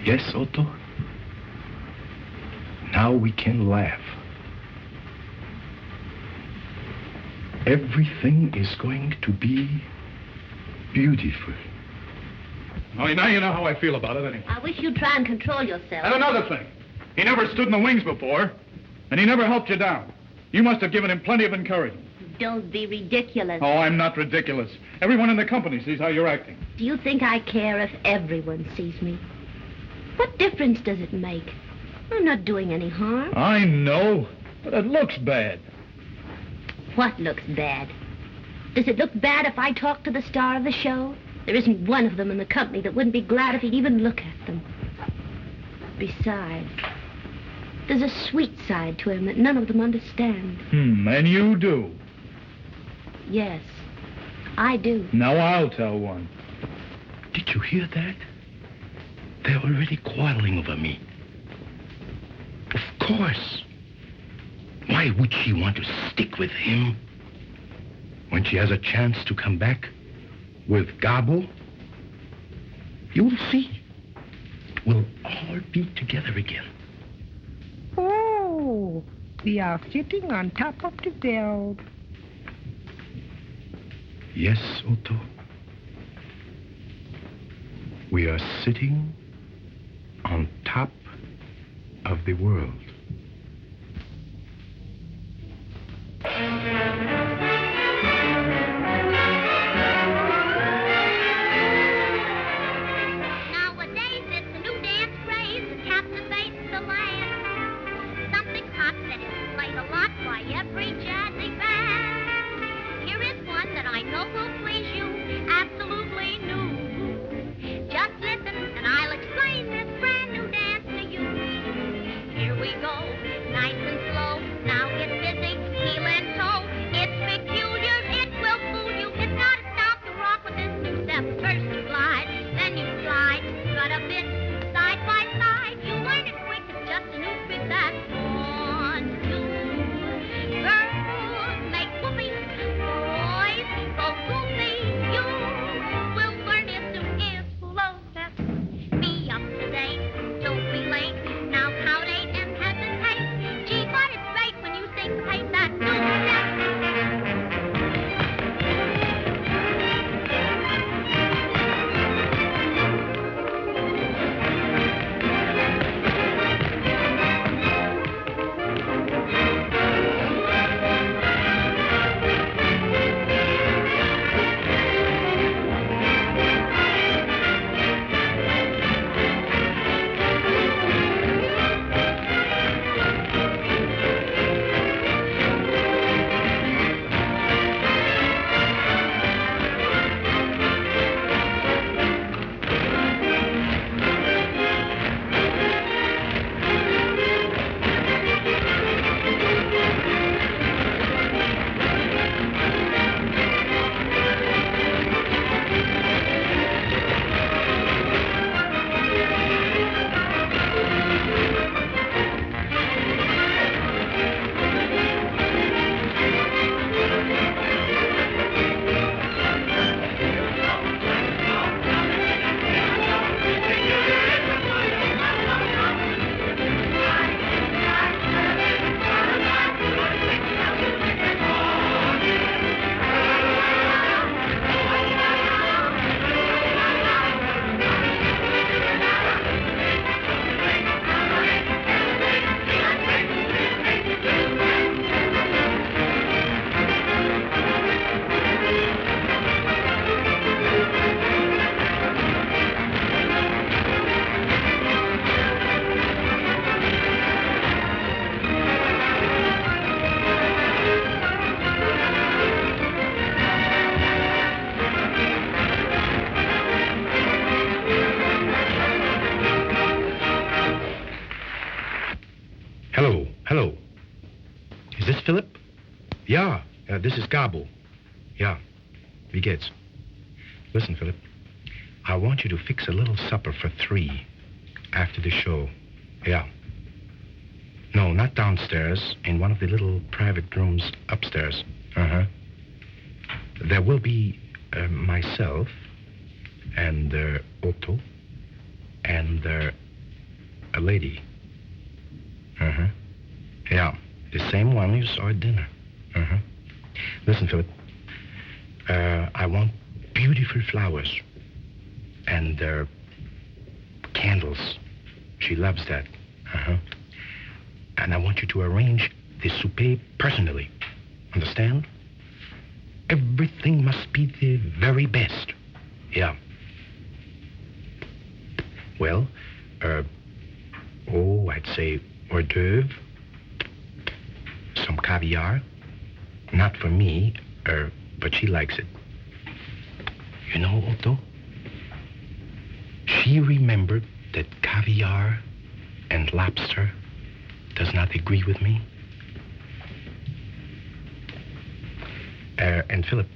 Yes, Otto? Now we can laugh. Everything is going to be beautiful. Oh, now you know how I feel about it, anyway. I wish you'd try and control yourself. And another thing. He never stood in the wings before, and he never helped you down. You must have given him plenty of encouragement. Don't be ridiculous. Oh, I'm not ridiculous. Everyone in the company sees how you're acting. Do you think I care if everyone sees me? What difference does it make? I'm not doing any harm. I know, but it looks bad. What looks bad? Does it look bad if I talk to the star of the show? There isn't one of them in the company that wouldn't be glad if he'd even look at them. Besides, there's a sweet side to him that none of them understand. And you do. Yes, I do. Now I'll tell one. Did you hear that? They're already quarreling over me. Of course. Why would she want to stick with him when she has a chance to come back with Gabbo? You'll see. We'll all be together again. Oh, we are sitting on top of the world. Yes, Otto. We are sitting on top of the world. Nowadays, it's a new dance craze that captivates the land. Something hot that is played a lot by every jazzy band. Here is one that I know will please you, absolutely new. Just listen, and I'll explain this brand new dance to you. Here we go. Philip? Yeah, this is Gabbo. Yeah, wie geht's? Listen, Philip, I want you to fix a little supper for 3 after the show. Yeah. No, not downstairs, in one of the little private rooms upstairs. Uh-huh. There will be myself and Otto and a lady. Uh-huh. Yeah, the same one you saw at dinner. Uh-huh. Listen, Philip, I want beautiful flowers and candles. She loves that. Uh-huh. And I want you to arrange the souper personally. Understand? Everything must be the very best. Yeah. Well, I'd say hors d'oeuvre, some caviar. Not for me, but she likes it. You know, Otto, she remembered that caviar and lobster does not agree with me. And Philip,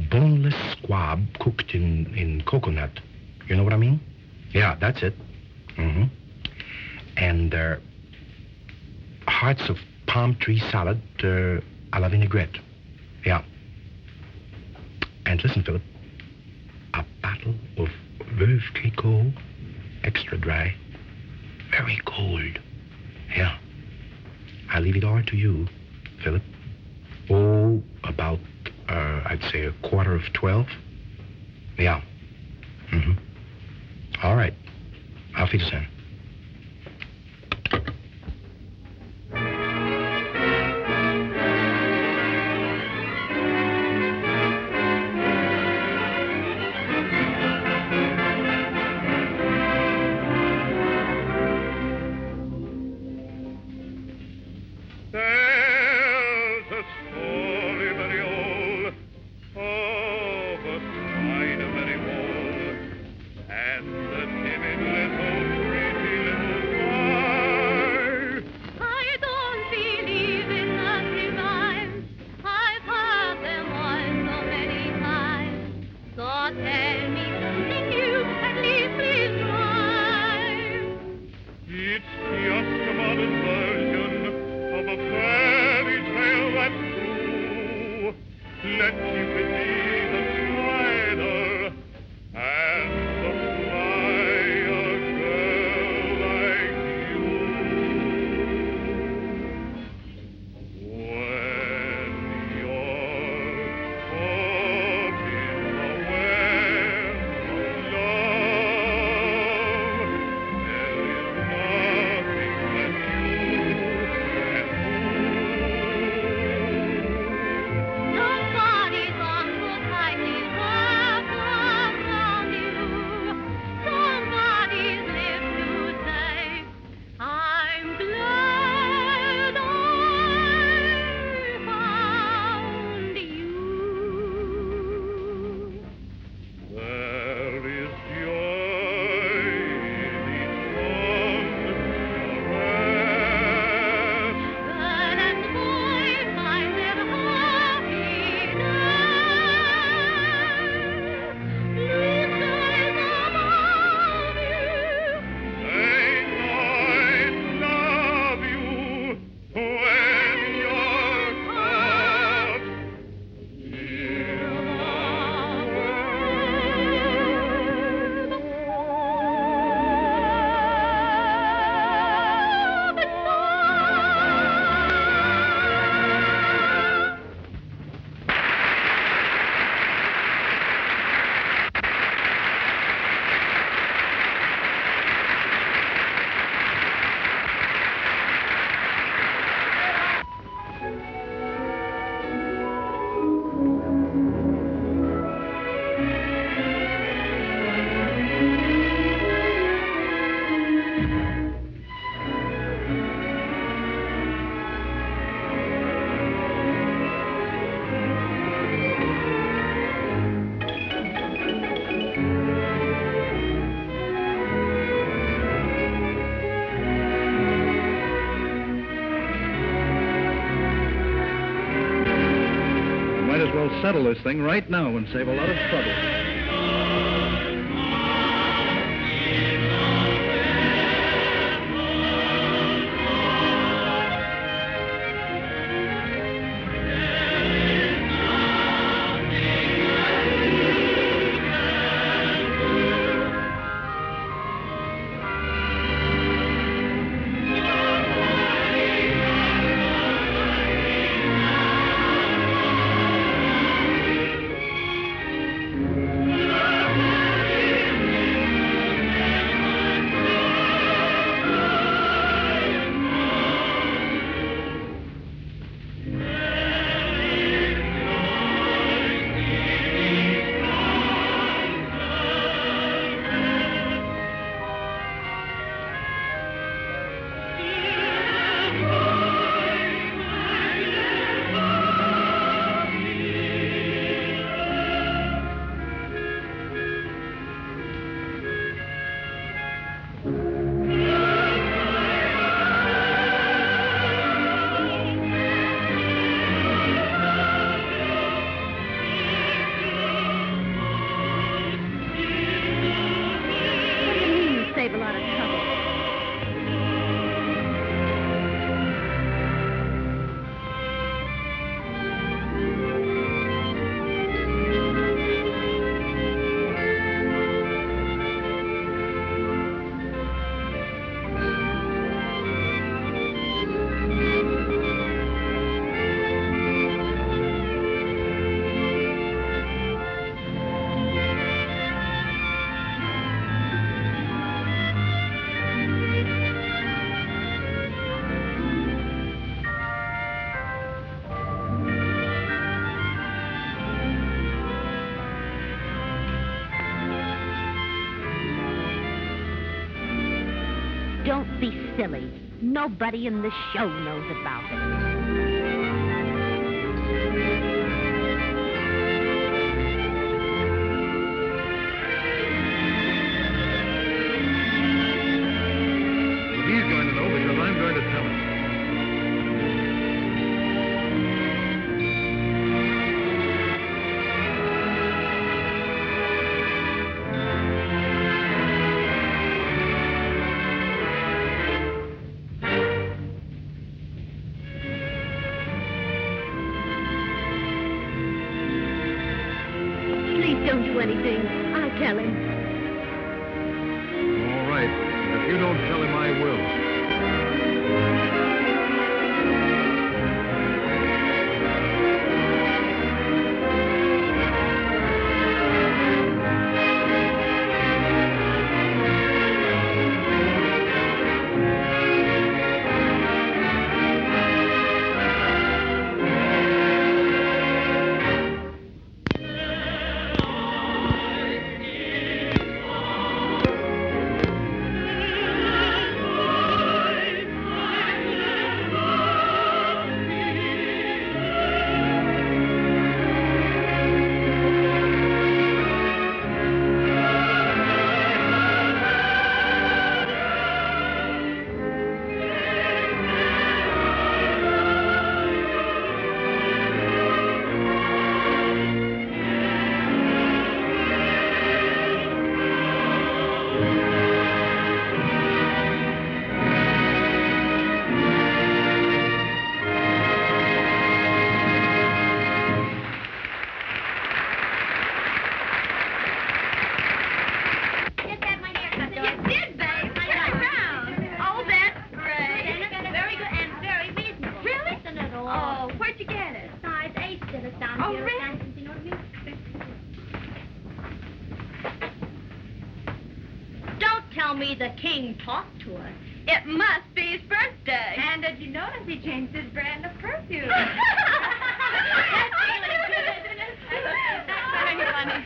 boneless squab cooked in coconut. You know what I mean? Yeah, that's it. Mm-hmm. And hearts of palm tree salad à la vinaigrette. Yeah. And listen, Philip, a bottle of Veuve Clicquot, extra dry, very cold. Yeah. I'll leave it all to you, Philip. Oh, about, I'd say 11:45. Yeah. Mm-hmm. All right. Auf Wiedersehen. Let you be the spider and the fly. We'll settle this thing right now and save a lot of trouble. Don't be silly. Nobody in the show knows about it. He's going to know because I'm going to tell him. Please don't do anything. I'll tell him. All right. If you don't tell him, I will. The king talked to us. It must be his birthday. And did you notice he changed his brand of perfume? That's really good, isn't it? That's very funny.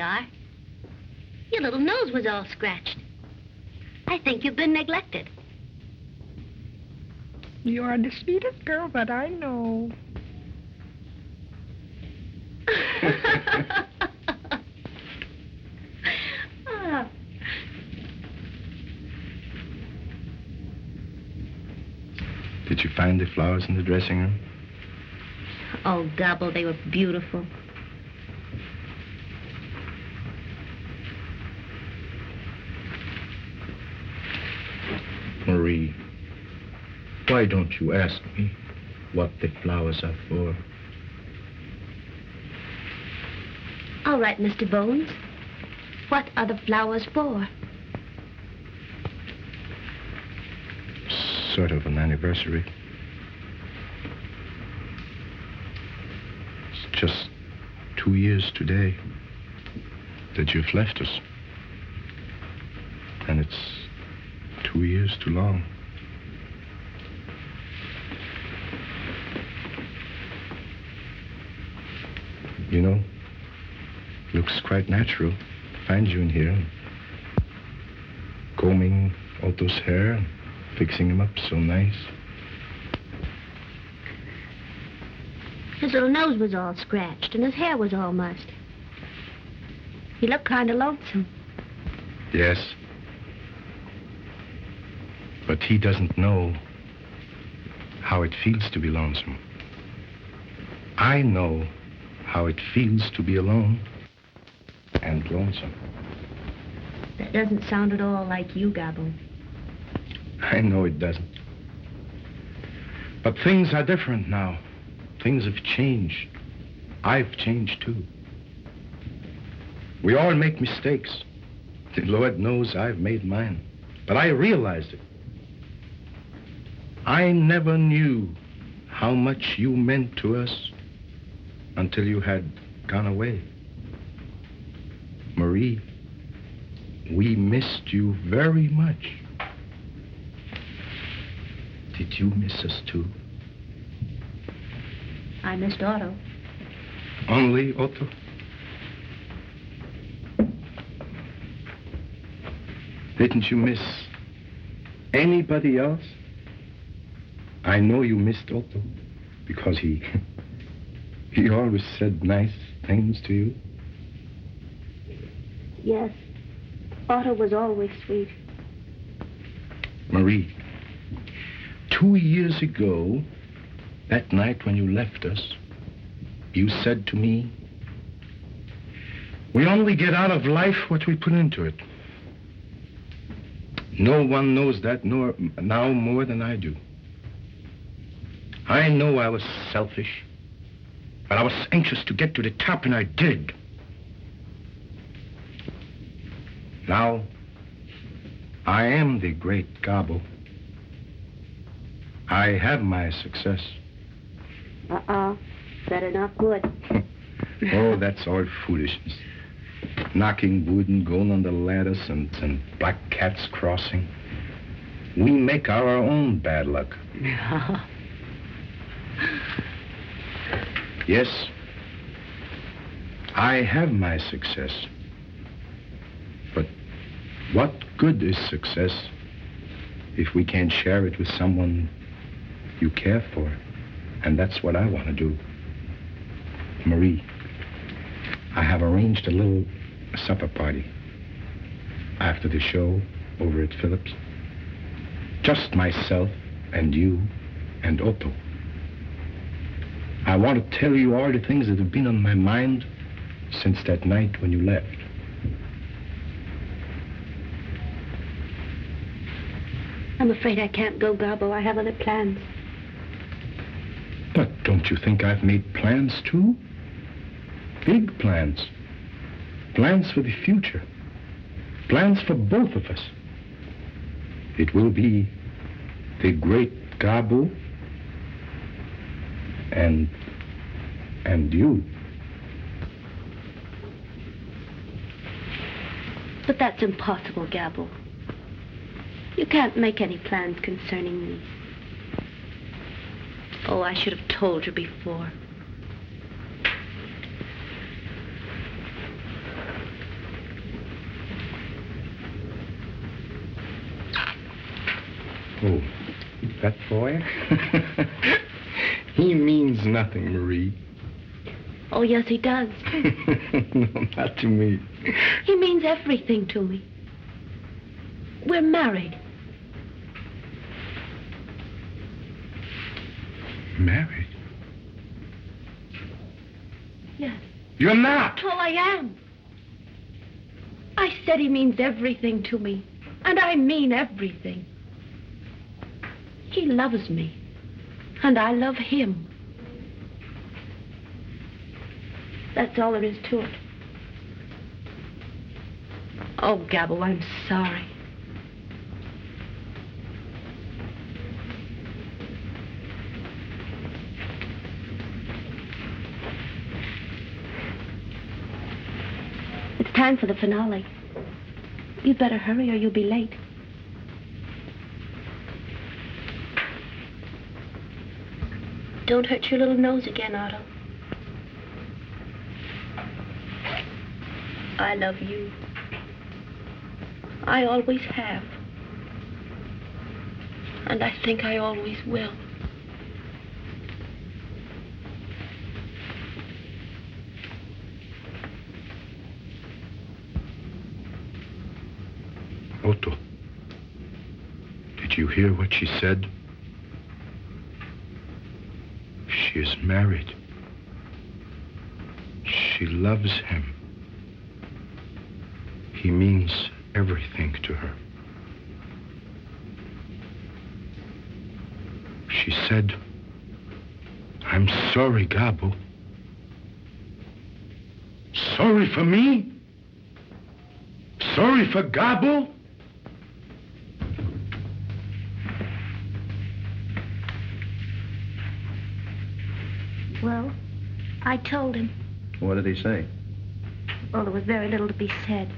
are. Your little nose was all scratched. I think you've been neglected. You are the sweetest girl that I know. Ah. Did you find the flowers in the dressing room? Oh, Gabbo, they were beautiful. Marie, why don't you ask me what the flowers are for? All right, Mr. Bones. What are the flowers for? Sort of an anniversary. It's just 2 years today that you've left us. And it's 2 years too long. You know, looks quite natural to find you in here, combing Otto's hair and fixing him up so nice. His little nose was all scratched and his hair was all mussed. He looked kind of lonesome. Yes. But he doesn't know how it feels to be lonesome. I know how it feels to be alone and lonesome. That doesn't sound at all like you, Gabbo. I know it doesn't. But things are different now. Things have changed. I've changed too. We all make mistakes. The Lord knows I've made mine. But I realized it. I never knew how much you meant to us until you had gone away. Marie, we missed you very much. Did you miss us too? I missed Otto. Only Otto? Didn't you miss anybody else? I know you missed Otto because he always said nice things to you. Yes, Otto was always sweet. Marie, 2 years ago, that night when you left us, you said to me, we only get out of life what we put into it. No one knows that now more than I do. I know I was selfish, but I was anxious to get to the top, and I did. Now, I am the Great Gabbo. I have my success. Better not good. Oh, that's all foolishness. Knocking wood and going on the ladders and black cats crossing. We make our own bad luck. Yes, I have my success. But what good is success if we can't share it with someone you care for? And that's what I want to do. Marie, I have arranged a little supper party after the show over at Phillips. Just myself and you and Otto. I want to tell you all the things that have been on my mind since that night when you left. I'm afraid I can't go, Gabbo. I have other plans. But don't you think I've made plans too? Big plans. Plans for the future. Plans for both of us. It will be the Great Gabbo and you. But that's impossible, Gabbo. You can't make any plans concerning me. Oh, I should have told you before. Oh, that boy? He means nothing, Marie. Oh, yes, he does. No, not to me. He means everything to me. We're married. Married? Yes. You're not! Oh, I am. I said he means everything to me. And I mean everything. He loves me. And I love him. That's all there is to it. Oh, Gabbo, I'm sorry. It's time for the finale. You'd better hurry or you'll be late. Don't hurt your little nose again, Otto. I love you. I always have. And I think I always will. Otto, did you hear what she said? She is married. She loves him. He means everything to her. She said, I'm sorry, Gabbo. Sorry for me? Sorry for Gabbo? Well, I told him. What did he say? Well, there was very little to be said.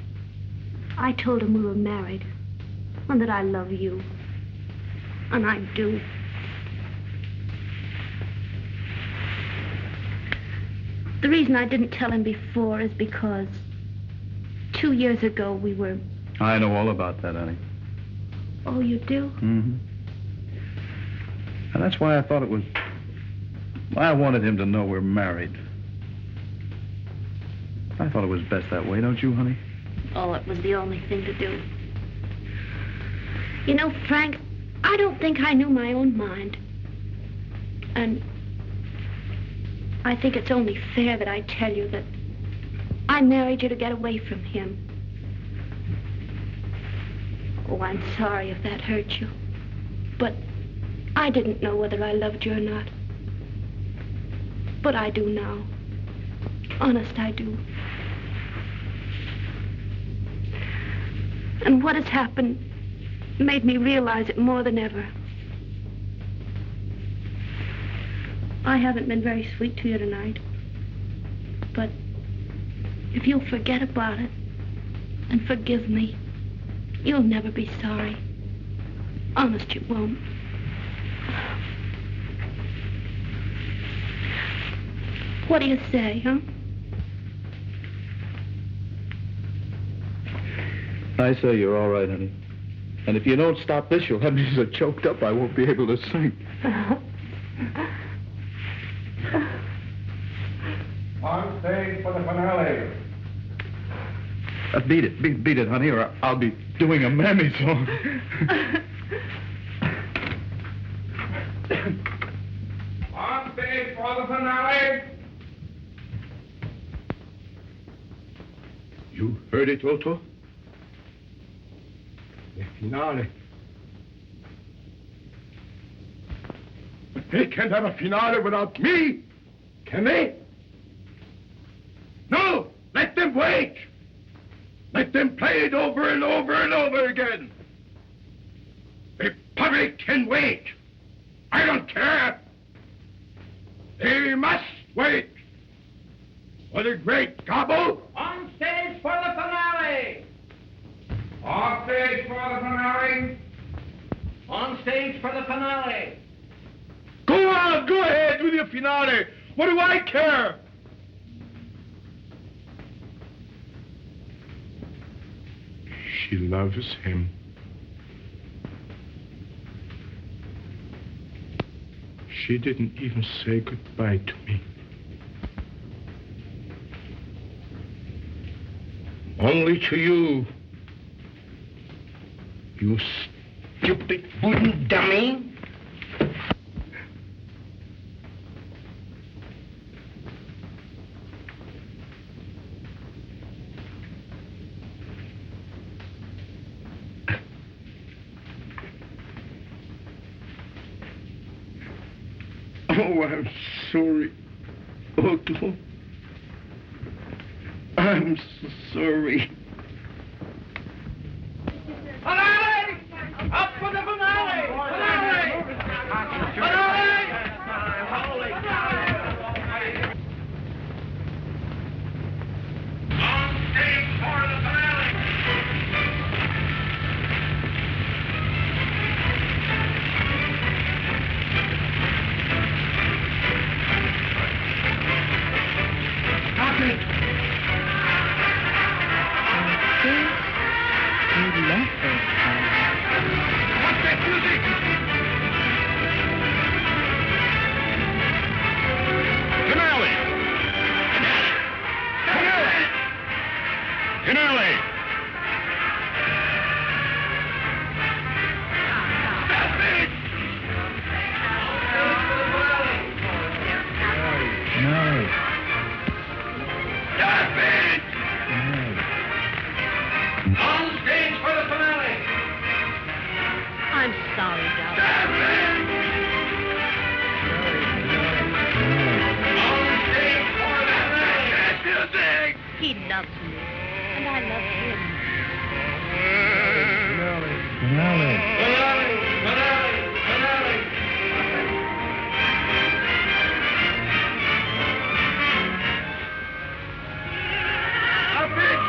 I told him we were married, and that I love you. And I do. The reason I didn't tell him before is because 2 years ago we were... I know all about that, honey. Oh, you do? Mm-hmm. And that's why I thought it was... I wanted him to know we're married. I thought it was best that way, don't you, honey? Oh, it was the only thing to do. You know, Frank, I don't think I knew my own mind. And I think it's only fair that I tell you that I married you to get away from him. Oh, I'm sorry if that hurt you. But I didn't know whether I loved you or not. But I do now. Honest, I do. And what has happened made me realize it more than ever. I haven't been very sweet to you tonight. But if you'll forget about it and forgive me, you'll never be sorry. Honest, you won't. What do you say, huh? I say you're all right, honey. And if you don't stop this, you'll have me so choked up I won't be able to sing. On stage for the finale. Beat it. Beat it, honey, or I'll be doing a mammy song. On stage for the finale. You heard it, Otto? The finale. They can't have a finale without me, can they? No! Let them wait! Let them play it over and over and over again. The public can wait. I don't care. They must wait. For the Great Gabbo. On stage for the finale! On stage for the finale. On stage for the finale! Go on, go ahead with your finale. What do I care? She loves him. She didn't even say goodbye to me. Only to you. You stupid wooden dummy. Oh, I'm sorry, Otto. I'm so sorry. Finale! Up for the finale! Finale! Finale! On stage for the finale! Stop it! You left us. What's that music? Finale! Finale! Finale! No. On stage for the finale! I'm sorry, darling. On stage for the finale! That music! He loves me, and I love him. Finale. Finale! Finale! Finale! Up it!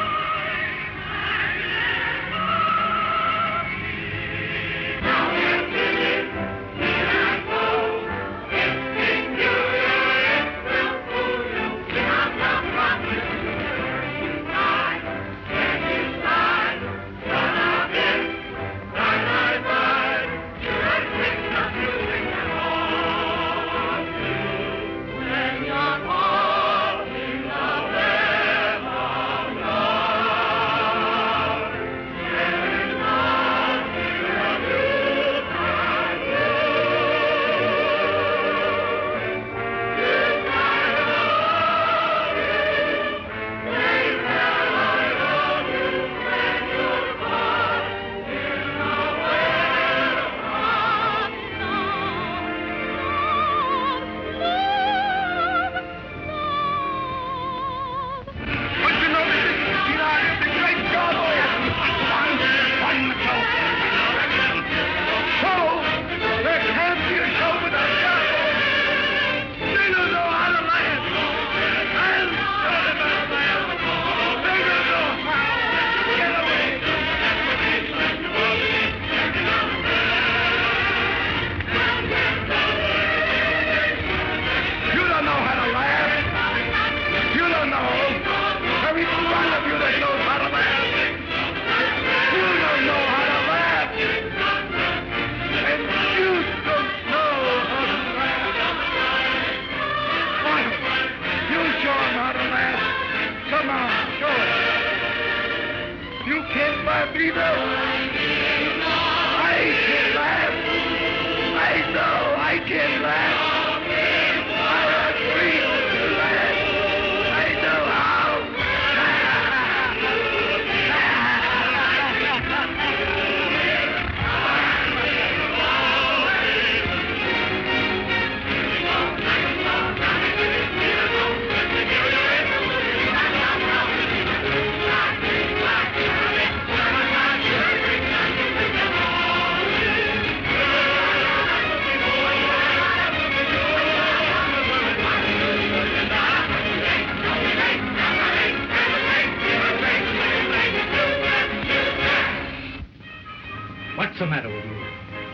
What's the matter with you?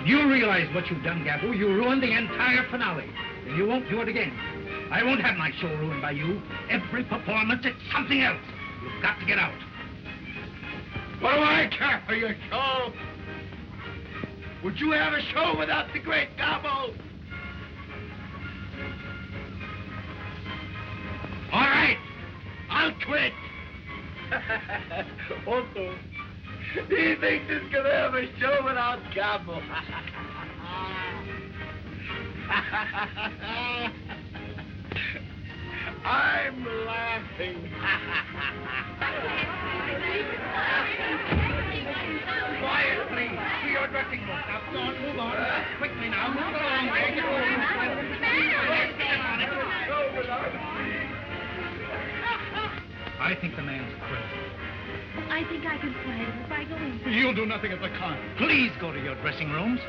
Do you realize what you've done, Gabbo? You ruined the entire finale. And you won't do it again. I won't have my show ruined by you. Every performance, it's something else. You've got to get out. What do I care for your show? Would you have a show without the Great Gabbo? quit. Otto, he thinks he's going to have a show without Gabbo. I'm laughing. Quiet, please. To your dressing room. Now, go on, move on. Quickly now. Move along. I think the man's crazy. I think I can quiet him if I go in. You'll do nothing of the kind. Please go to your dressing rooms.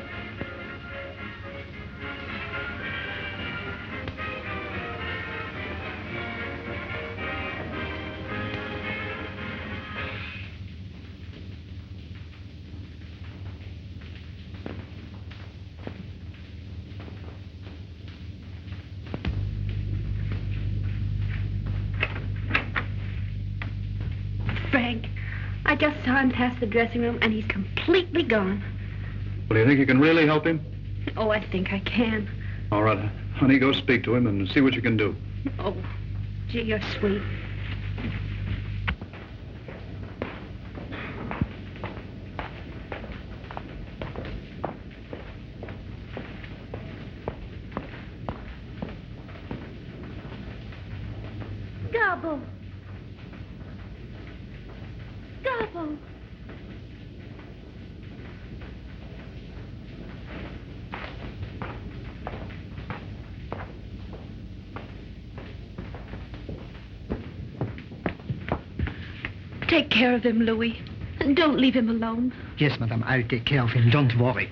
Frank, I just saw him pass the dressing room, and he's completely gone. Well, do you think you can really help him? Oh, I think I can. All right, honey, go speak to him and see what you can do. Oh, gee, you're sweet. Gabbo. Gabbo. Take care of him, Louis. And don't leave him alone. Yes, madame, I'll take care of him. Don't worry.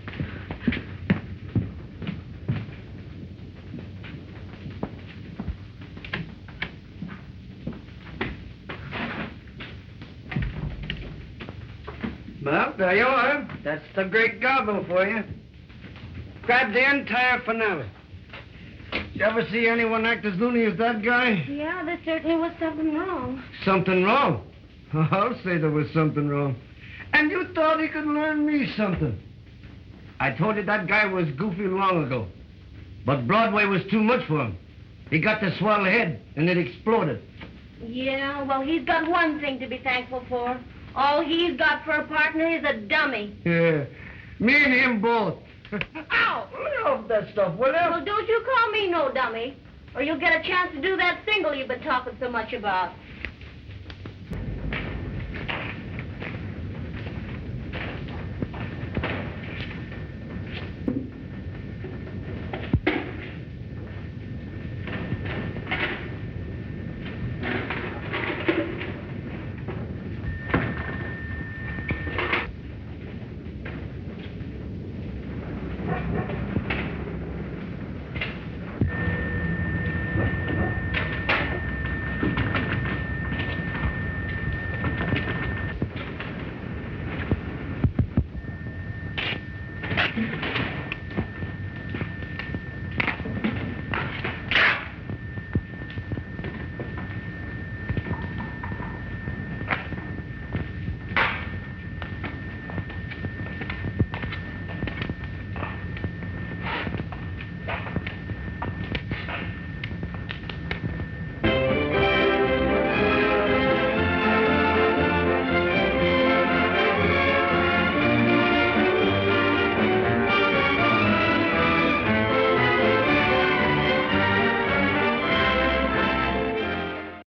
Well, there you are. That's the Great Gabbo for you. Grab the entire finale. You ever see anyone act as loony as that guy? Yeah, there certainly was something wrong. Something wrong? I'll say there was something wrong. And you thought he could learn me something. I told you that guy was goofy long ago. But Broadway was too much for him. He got the swell head, and it exploded. Yeah, well, he's got one thing to be thankful for. All he's got for a partner is a dummy. Yeah, me and him both. Ow! Lay off that stuff, will you? Well, don't you call me no dummy, or you'll get a chance to do that single you've been talking so much about.